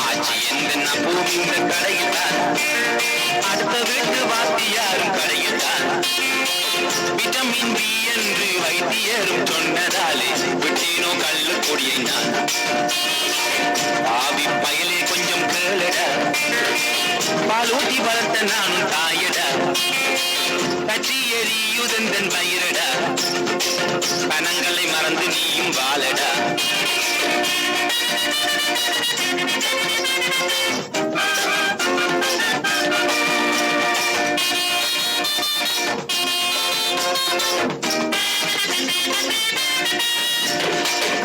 ஆட்சி எந்த பூமி இந்த கடையில் தான், அடுத்த வீட்டு வாத்தியாரும் கடையில் தான். விட்டமின் பி என்று வைத்தியரும் சொன்னதாலே விட்டேனோ கல்லு கொடியை நான். ஆவி பயலே கொஞ்சம் கேளடா, பால் ஊட்டி வளர்த்த நானும் தாயடா. கட்சி எரியுதந்தன் பயிரடா, பணங்களை மறந்து நீயும் வாழடா.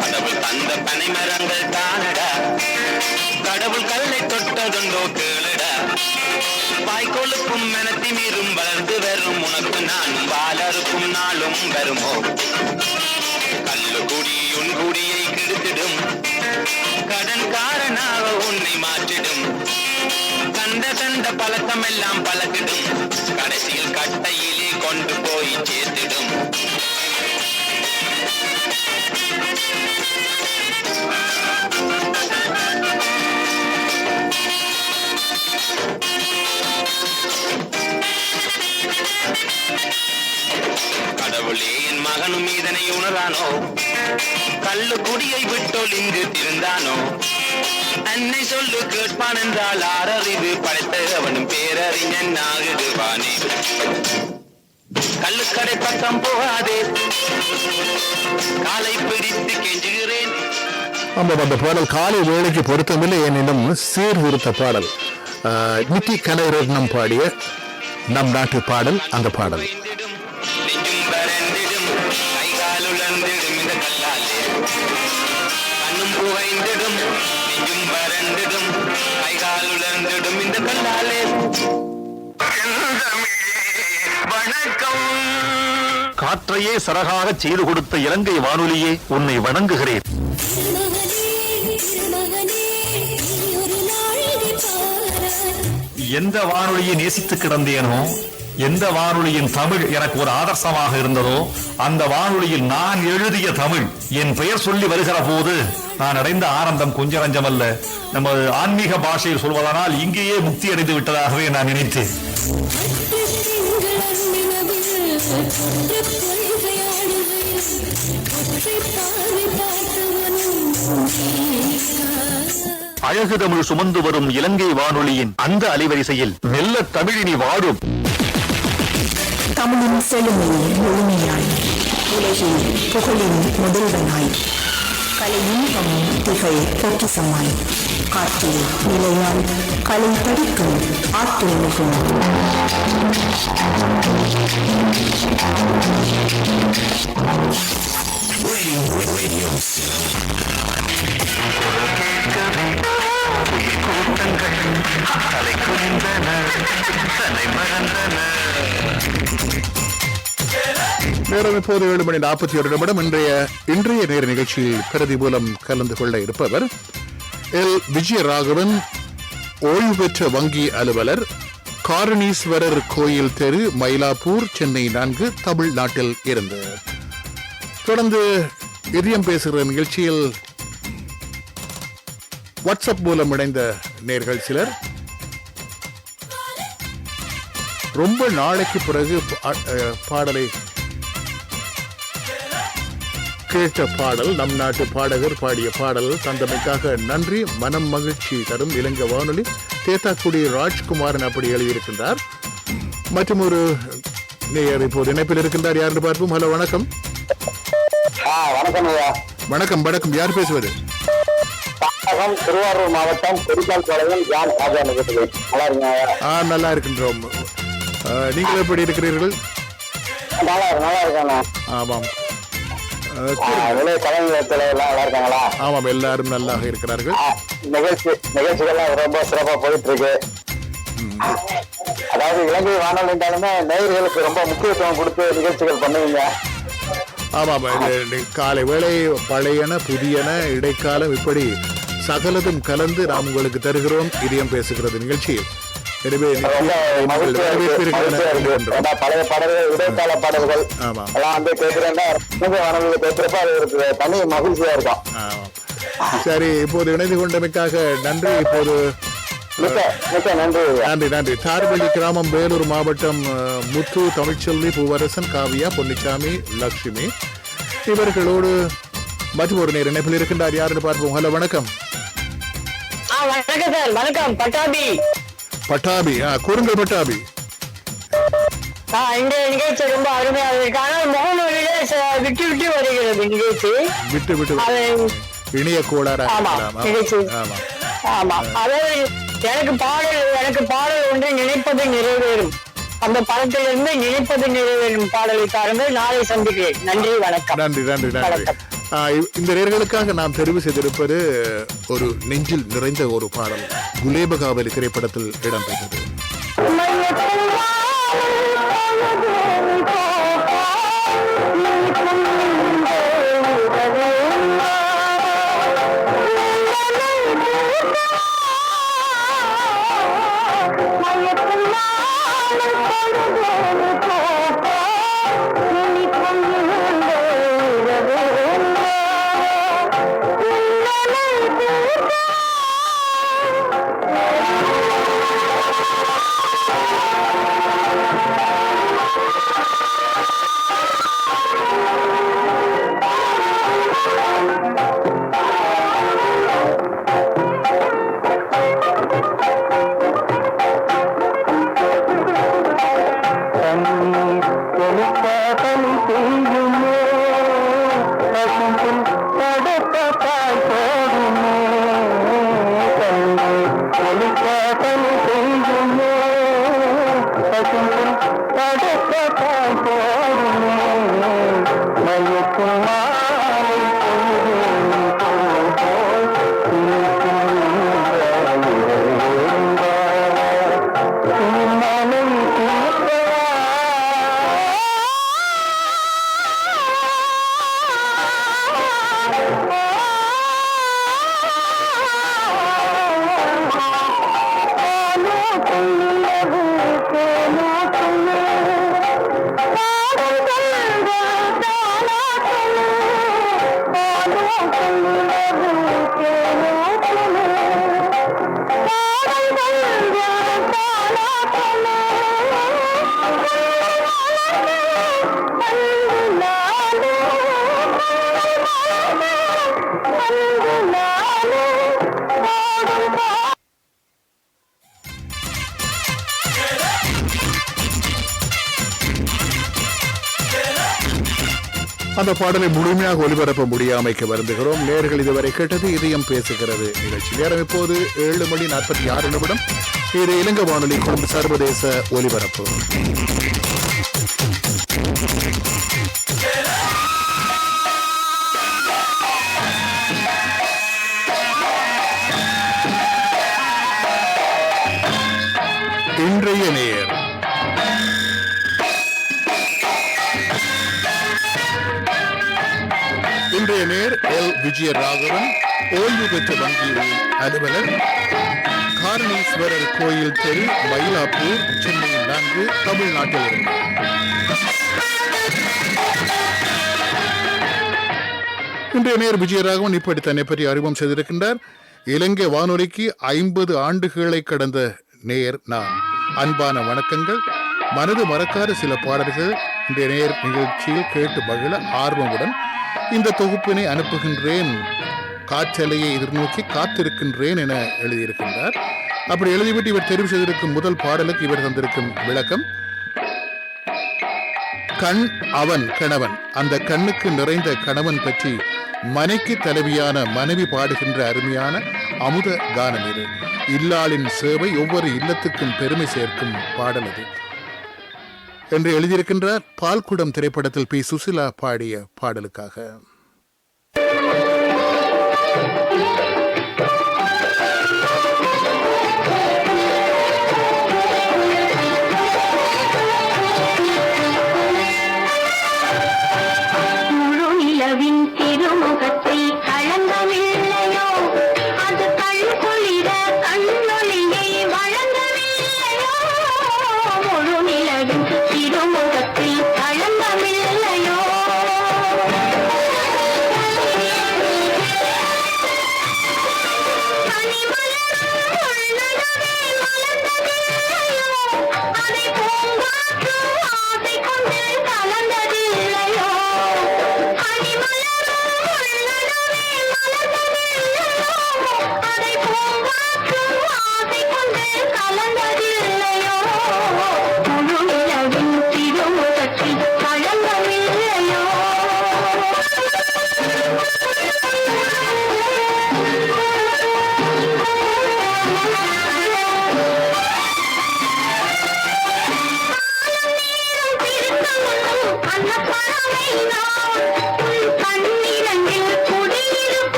கடவுள் தந்த பனை மரங்கள் தானடா, கடவுள் கல்லை தொட்டதுண்டோ கேளடா. வாய்க்கொழுப்பும் மெனத்தி மீறும் வளர்ந்து வரும் உனக்கு நானும் வாழறுக்கும் நாளும் வருமோ. கல்லு குடி உன் குடியை கெடுத்திடும், கடன்காரனாக உன்னை மாற்றிடும். கண்ட பழக்கம் எல்லாம் பழக்கிடும், கடைசியில் கட்டையிலே கொண்டு போய் சேர்த்திடும். கடவுளே என் மகனும் இதனை உணரானோ, கள்ளு குடியை விட்டொழிந்து திருந்தானோ. அன்னை சொல்லு கேட்பான் என்றால் ஆறறிவு படைத்த அவனும் பேரறிஞன் ஆகிடுவானே. கள்ளுக்கடை பக்கம் போகாதே, காலை பிடித்து கெஞ்சுகிறேன். அந்த பாடல் காலை வேளைக்கு பொருத்தமில்லை, எனினும் சீர்திருத்த பாடல். நித்தி கலைரத்னம் பாடிய நம் நாட்டு பாடல். அந்த பாடல் நெஞ்சும் பரந்திடும், கைகால் உலர்ந்திடும் இந்த கல்லாலே. கண்ணும் புகைந்திடும், நெஞ்சும் பரந்திடும், கைகால் உலர்ந்திடும் இந்த கல்லாலே. வணக்கம். காற்றையே சரகாக செய்து கொடுத்த இலங்கை வானொலியே, உன்னை வணங்குகிறேன். எந்த வானொலியை நேசித்து கிடந்தேனோ, எந்த வானொலியின் தமிழ் எனக்கு ஒரு ஆதர்சமாக இருந்ததோ அந்த வானொலியில் நான் எழுதிய தமிழ் என் பெயர் சொல்லி வருகிற போது நான் அடைந்த ஆனந்தம் கொஞ்சம் நஞ்சமல்ல. நம்ம ஆன்மீக பாஷையில் சொல்வதனால் இங்கேயே முக்தி அடைந்து விட்டதாகவே நான் நினைத்தேன். அழகு தமிழ் சுமந்து வரும் இலங்கை வானொலியின் அந்த அலைவரிசையில் மெல்ல தமிழினி வாடும். தமிழின் செழுமையை முழுமையாய் உலகில் புகழின் முதல்வனாய் கலையின்பம் திகழ் பொக்கிசமாய் காற்றில் நிலையாய் கலை படிக்கும் ஆற்றல் மிகும் நேரம் இப்போது 7:41. இன்றைய நேர நிகழ்ச்சியில் பிரதி மூலம் கலந்து கொள்ள இருப்பவர் எல் விஜயராகவன், ஓய்வு பெற்ற வங்கி அலுவலர், காரணீஸ்வரர் கோயில் தெரு, மயிலாப்பூர், சென்னை 4, தமிழ்நாட்டில் இருந்து. தொடர்ந்து இதயம் பேசுகிற நிகழ்ச்சியில் வாட்ஸ்அப் மூலம் இணைந்த நேர்கள் சிலர் ரொம்ப நாளைக்கு பிறகு பாடலை கேட்ட பாடல், நம் நாட்டு பாடகர் பாடிய பாடல் தந்தமைக்காக நன்றி, மனம் மகிழ்ச்சி தரும் இலங்கை வானொலி, தேத்தாக்குடி ராஜ்குமாரன் அப்படி எழுதியிருக்கின்றார். மற்றும் ஒரு நேயர் இப்போது இணைப்பில் இருக்கின்றார். யாருன்னு பார்ப்போம். ஹலோ, வணக்கம். வணக்கம் ஐயா. வணக்கம் வணக்கம். யார் பேசுவது? திருவாரூர் மாவட்டம் கொடிக்கால் பாளையம் ஜான் ராஜா. நல்லா இருக்கீங்க? நல்லா இருக்கின்றோம். நீங்கள் எப்படி இருக்கிறீர்கள்? நல்லா இருக்கேன். ஆமாம். நல்லா இருக்காங்களா? ஆமாம், எல்லாரும் நல்லாக இருக்கிறார்கள். நிகழ்ச்சிகள்லாம் ரொம்ப சிறப்பா போயிட்டு இருக்கு. அதாவது இலங்கை வானொலி என்றாலுமே நேயர்களுக்கு ரொம்ப முக்கியத்துவம் கொடுத்து நிகழ்ச்சிகள் பண்ணுவீங்க. ஆமாம், காலை வேளை பழையன புதியன இடைக்காலம் இப்படி சகலதும் கலந்து நாம் உங்களுக்கு தருகிறோம் இதயம் பேசுகிறது நிகழ்ச்சி. எனவே பழைய பாடல்கள், இடைக்கால பாடல்கள் எல்லாம் வந்து கேட்கிறேன்னா பேசுறப்ப அது ஒரு தனி மகிழ்ச்சியா இருக்கும். சரி, இப்போது இணைந்து கொண்டமைக்காக நன்றி. இப்போது நன்றி நன்றி. தார்வள்ளி கிராமம், வேலூர் மாவட்டம், முத்து, தமிழ்ச்செல்வி, பூவரசன், காவியா, பொன்னிச்சாமி, லட்சுமி இவர்களோடு மற்றும் ஒரு நேர் இணைப்பில் இருக்கின்றார். யாருன்னு பார்ப்போம். ஹலோ, வணக்கம். வணக்கம் சார். வணக்கம். பட்டாபி. பட்டாபி, கூறுங்கள் பட்டாபி. இந்த நிகழ்ச்சி ரொம்ப அருமையாக இருக்கு. ஆனால் முகநூலிலே விட்டு விட்டு வருகிறது நிகழ்ச்சி. விட்டு விட்டு இணைய கோளாறு. ஆமா, அதாவது எனக்கு பாடல் ஒன்று நினைப்பது நிறைவேறும். அந்த படத்திலிருந்து நினைப்பது நிறைவேறும் பாடலை தாருங்கள். நாளை சந்திக்கிறேன். நன்றி, வணக்கம். நன்றி நன்றி நன்றி. இந்த நேயர்களுக்காக நாம் தெரிவு செய்திருப்பது ஒரு நெஞ்சில் நிறைந்த ஒரு பாடல். குலேபகாவலி திரைப்படத்தில் இடம்பெற்றது. Oh, அந்த பாடலை முழுமையாக ஒலிபரப்ப முடியாமைக்கு வருந்துகிறோம். நேர்கள் இதுவரை கேட்டது இதயம் பேசுகிறது நிகழ்ச்சி. நேரம் இப்போது 7:46. இது இலங்கை வானொலி கொழும்பு சர்வதேச ஒலிபரப்பு. இன்றைய நேர் இன்றைய நேர் எல் விஜயராகவன், ஓய்வு பெற்ற வங்கி அலுவலர், காரணீஸ்வரர் கோயில் தெரு, மயிலாப்பூர், சென்னை 4, தமிழ்நாட்டில் இருந்தார். இன்றைய நேர் விஜயராகவன் இப்படி தன்னை பற்றி அறிமுகம் செய்திருக்கின்றார். இலங்கை வானொலிக்கு 50 ஆண்டுகளை கடந்த நேர் நான். அன்பான வணக்கங்கள். மனது மறக்காத சில பாடல்கள் இன்றைய நேர் நிகழ்ச்சியில் கேட்டு மகிழ ஆர்வமுடன் இந்த தொகுப்பினை அனுப்புகின்றேன். காற்றலையை எதிர்நோக்கி காத்திருக்கின்றேன் என எழுதியிருக்கின்றார். அப்படி எழுதிவிட்டு இவர் தெரிவு செய்திருக்கும் முதல் பாடலுக்கு இவர் தந்திருக்கும் விளக்கம்: கண் அவன் கணவன், அந்த கண்ணுக்கு நிறைந்த கணவன் பற்றி மனைக்கு தலைவியான மனைவி பாடுகின்ற அருமையான அமுத கானம் இது. இல்லாளின் சேவை ஒவ்வொரு இல்லத்துக்கும் பெருமை சேர்க்கும் பாடல் அது என்று எழுதியிருக்கின்றார். பால்குடம் திரைப்படத்தில் பி. சுசிலா பாடிய பாடலுக்காக.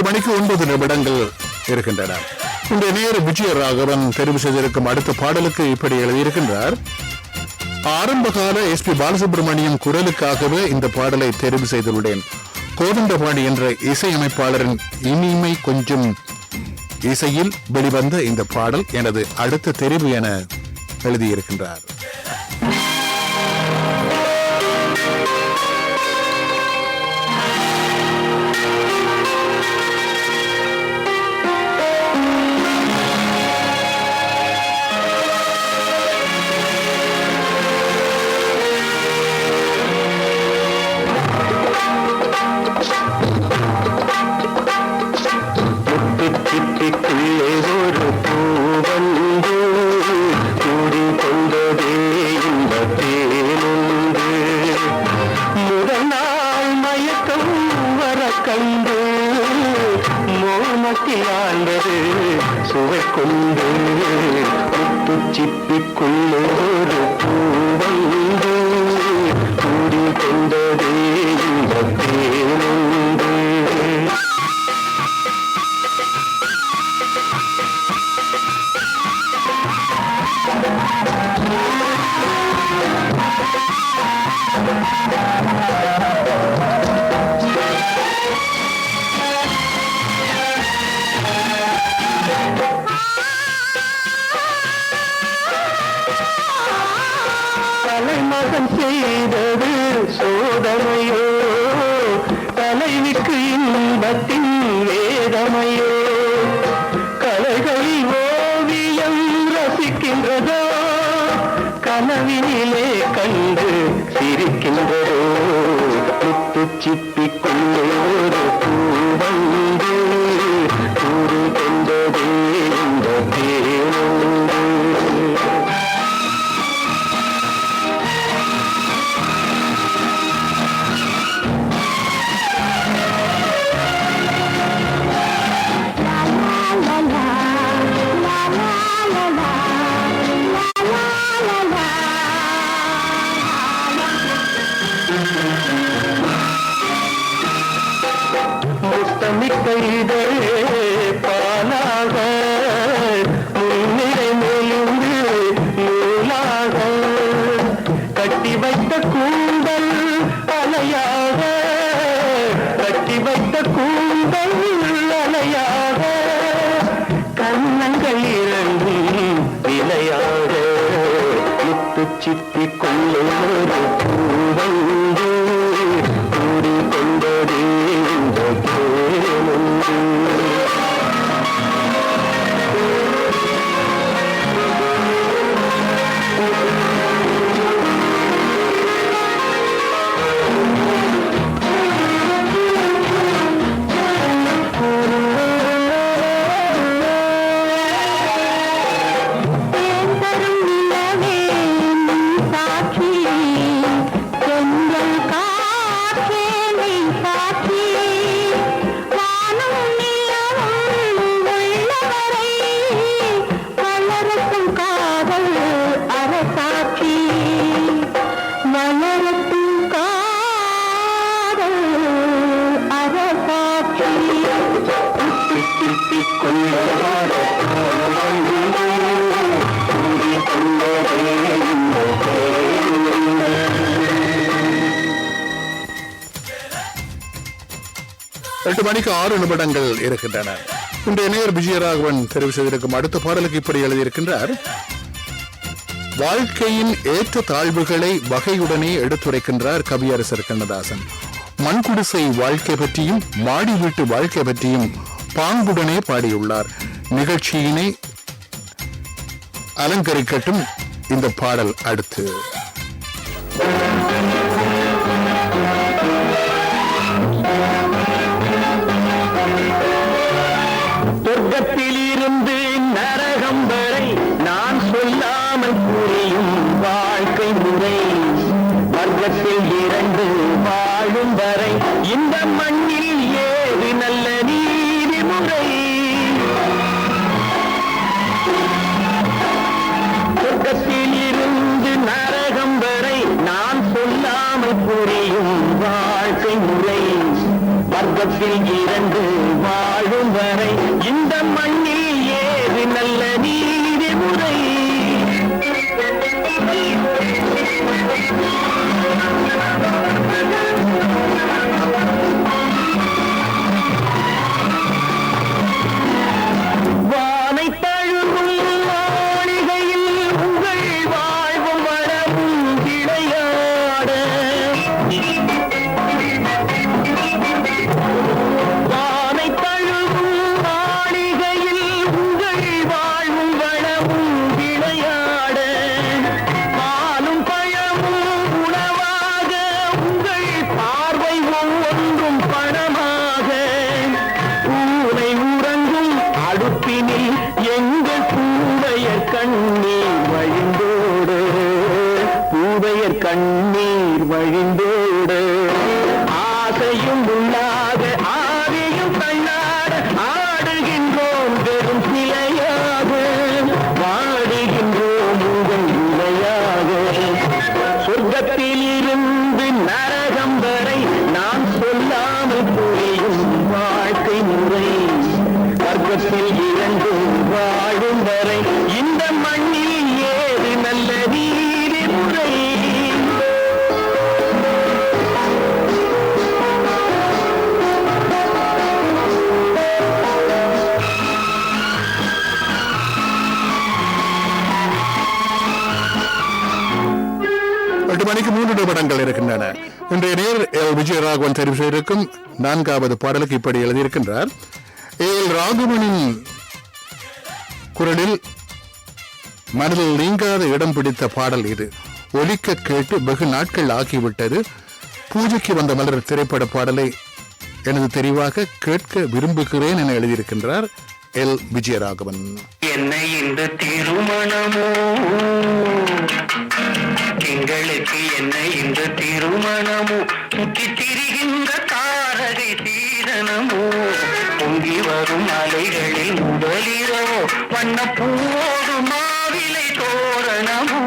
மணிக்கு 9 நிமிடங்கள் இருக்கின்றன. இந்த நேர விஜயராகவன் தெரிவு செய்திருக்கும் அடுத்த பாடலுக்கு இப்படி எழுதியிருக்கின்றார். ஆரம்பகால எஸ்.பி. பாலசுப்ரமணியம் குரலுக்காகவே இந்த பாடலை தெரிவு செய்துள்ளேன். கோதண்டபாணி என்ற இசையமைப்பாளரின் இனிமை கொஞ்சம் இசையில் வெளிவந்த இந்த பாடல் எனது அடுத்த தெரிவு என எழுதியிருக்கின்றார். சிப்பிக்குள்ளே ஒரு பூவந்து கூடி கொண்டதே இந்த தேனுண்டு. முதல் நாள் மயக்கம் வர கண்டு மோனத்தில் ஆண்டது சுவை கொண்டு. முத்து சிப்பிக்குள்ளே ஒரு பூவந்து கூடி கொண்டதே இந்த தேனுண்டு. தலைமகன் செய்தது சோதனையோ, தலைவிக்கு இன்பத்தின் வேதமையோ. கலைகளில் ஓவியம் ரசிக்கின்றதோ, கனவினிலே கண்டு சிரிக்கின்றதோ. முத்து சிப்பிக்குள்ளே ஒரு பூவந்து கூறு கொண்டதே இந்த தேனுண்டு. முத்தமிக்க இதழே பாலாக முன்னிலை மெலிந்து நூலாக கட்டி வைத்த கூந்தல் அலையாக, கட்டி வைத்த கூந்தல் அலையாக கண்ணங்கள் இரண்டும் விலையாக. முத்து சிப்பிக்குள்ளே ஒரு பூவந்து கூடி கொண்டதே இந்த தேனுண்டு. எட்டு மணிக்கு 6 நிமிடங்கள் இருக்கின்றன. இன்றைய நேர் விஜயராகவன் தெரிவு செய்திருக்கும் அடுத்த பாடலுக்கு இப்படி எழுதியிருக்கின்றார். வாழ்க்கையின் ஏற்ற தாழ்வுகளை வகையுடனே எடுத்துரைக்கின்றார் கவியரசர் கண்ணதாசன். மண்குடிசை வாழ்க்கை பற்றியும் மாடி வீட்டு வாழ்க்கை பற்றியும் பாங்குடனே பாடியுள்ளார். நிகழ்ச்சியினை அலங்கரிக்கட்டும் இந்த பாடல் அடுத்து. சொர்க்கத்தில் இருந்து நரகம் வரை நான் சொல்லாமல் புரியும் வாழ்க்கை முறை. வர்க்கத்தில் 2 வாழும் வரை இந்த மண்ணில் ஏது நல்ல நீதிமுறை. சொர்க்கத்தில் இருந்து நரகம் வரை நான் சொல்லாமல் புரியும் வாழ்க்கை முறை. வர்க்கத்தில் 2 வாழும் வரை இந்த மண்ணில் எங்கள் பூவையர் கண்ணீர் வழிந்தோடு, பூவையர் கண்ணீர் வழிந்தோடு, ஆசையும் உள்ளாக ஆவியும் கண்ணாட ஆடுகின்றோம் வெறும் சிலையாக, வாடுகின்றோம் உங்கள் நிலையாக. சொர்க்கத்தில் இருந்து நரகம் வரை நாம் சொல்லாமல் புரியும் வாழ்க்கை முறை, வர்க்கத்தில் இறந்து வாழும் வரை இந்த மண்ணில் ஏது நல்ல நீதிமுறை. 8 மணிக்கு 3 நிமிடங்கள் இருக்கின்றன. இன்றைய நேர் எல் விஜயராகவன் தெரிவு செய்திருக்கும் 4வது பாடலுக்கு இப்படி எழுதியிருக்கின்றார். எல் ராகவனின் குரலில் மனதில் நீங்காத இடம் பிடித்த பாடல் இது. ஒலிக்க கேட்டு வெகு நாட்கள் ஆகிவிட்டது. பூஜைக்கு வந்த மலர் திரைப்பட பாடலை எனது தெரிவாக கேட்க விரும்புகிறேன் என எழுதியிருக்கின்றார் எல் விஜயராகவன். என்னை இந்த திருமணமோ எங்களுக்கு, என்னை இந்த திருமணமோ சுற்றி திரிகின்ற தாரகை சீதனமோ, பொங்கி வரும் அலைகளில் முதலிரவோ வண்ண பூவோடு மாவிலை தோரணமோ.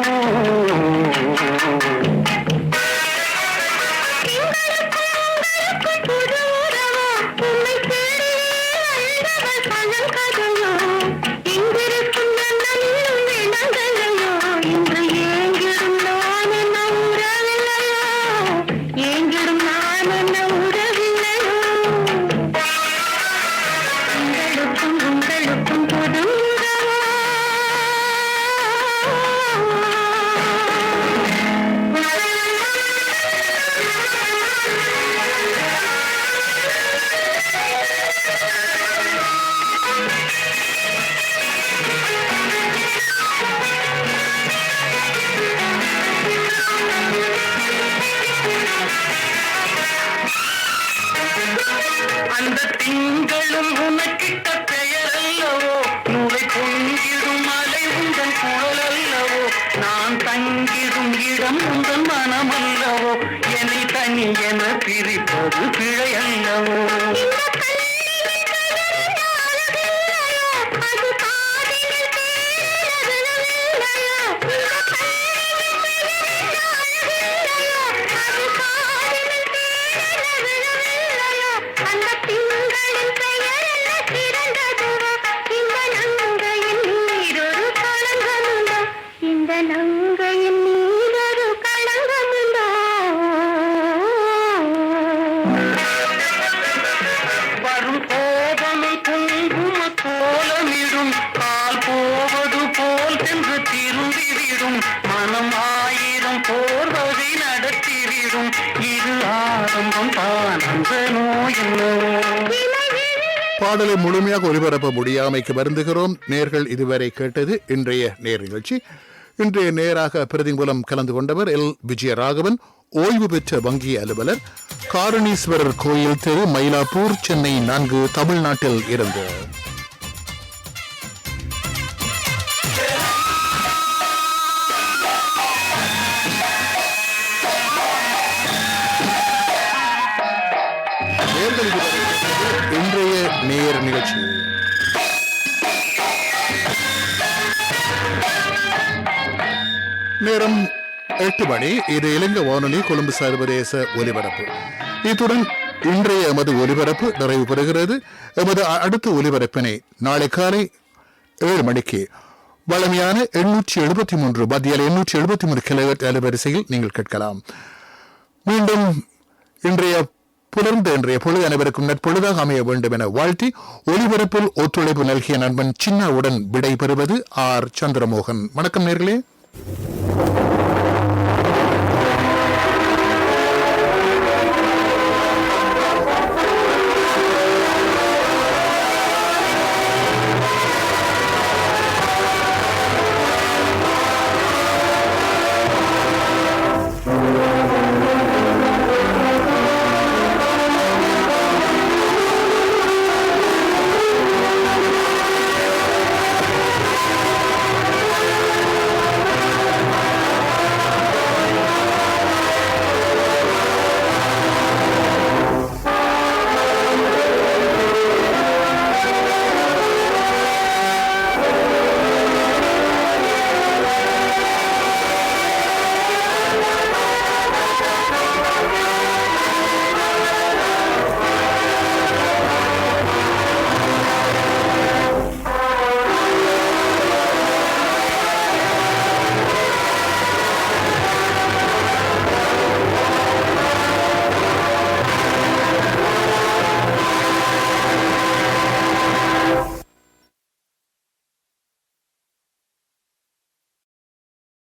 அந்த திங்களும் உனக்கிட்ட பெயர் அல்லவோ, நுரை பொங்கிடும் மலை உந்தன் குழல் அல்லவோ, நான் தங்கிடும் இடம் உந்தன் மனம் அல்லவோ, என்னை தனி என பிரிப்பது பிழை அல்லவோ. பாடலை முழுமையாக ஒலிபரப்ப முடியாமைக்கு வருந்துகிறோம். நேர்கள் இதுவரை கேட்டது இன்றைய நேர் நிகழ்ச்சி. இன்றைய நேராக பிரதி மூலம் கலந்து கொண்டவர் எல் விஜயராகவன், ஓய்வு பெற்ற வங்கி அலுவலர், காரணீஸ்வரர் கோயில் தெரு, மயிலாப்பூர், சென்னை 4, தமிழ்நாட்டில் இருந்து. இன்றைய நேர் நிகழ்ச்சி நேரம் 8 மணி. இது இலங்கை வானொலி கொழும்பு சர்வதேச ஒலிபரப்பு. இத்துடன் இன்றைய எமது ஒலிபரப்பு நிறைவு பெறுகிறது. எமது அடுத்த ஒலிபரப்பினை நாளை காலை 7 மணிக்கு வளமையான 873 மத்தியில் 873 கிலோவாட் அலைவரிசையில் நீங்கள் கேட்கலாம். மீண்டும் இன்றைய பொழுது அனைவருக்கும் நற்பொழுதாக அமைய வேண்டும் என வாழ்த்தி ஒலிபரப்பில் ஒத்துழைப்பு நல்கிய நண்பன் சின்னாவுடன் விடை பெறுவது ஆர். சந்திரமோகன். வணக்கம் நேர்களே.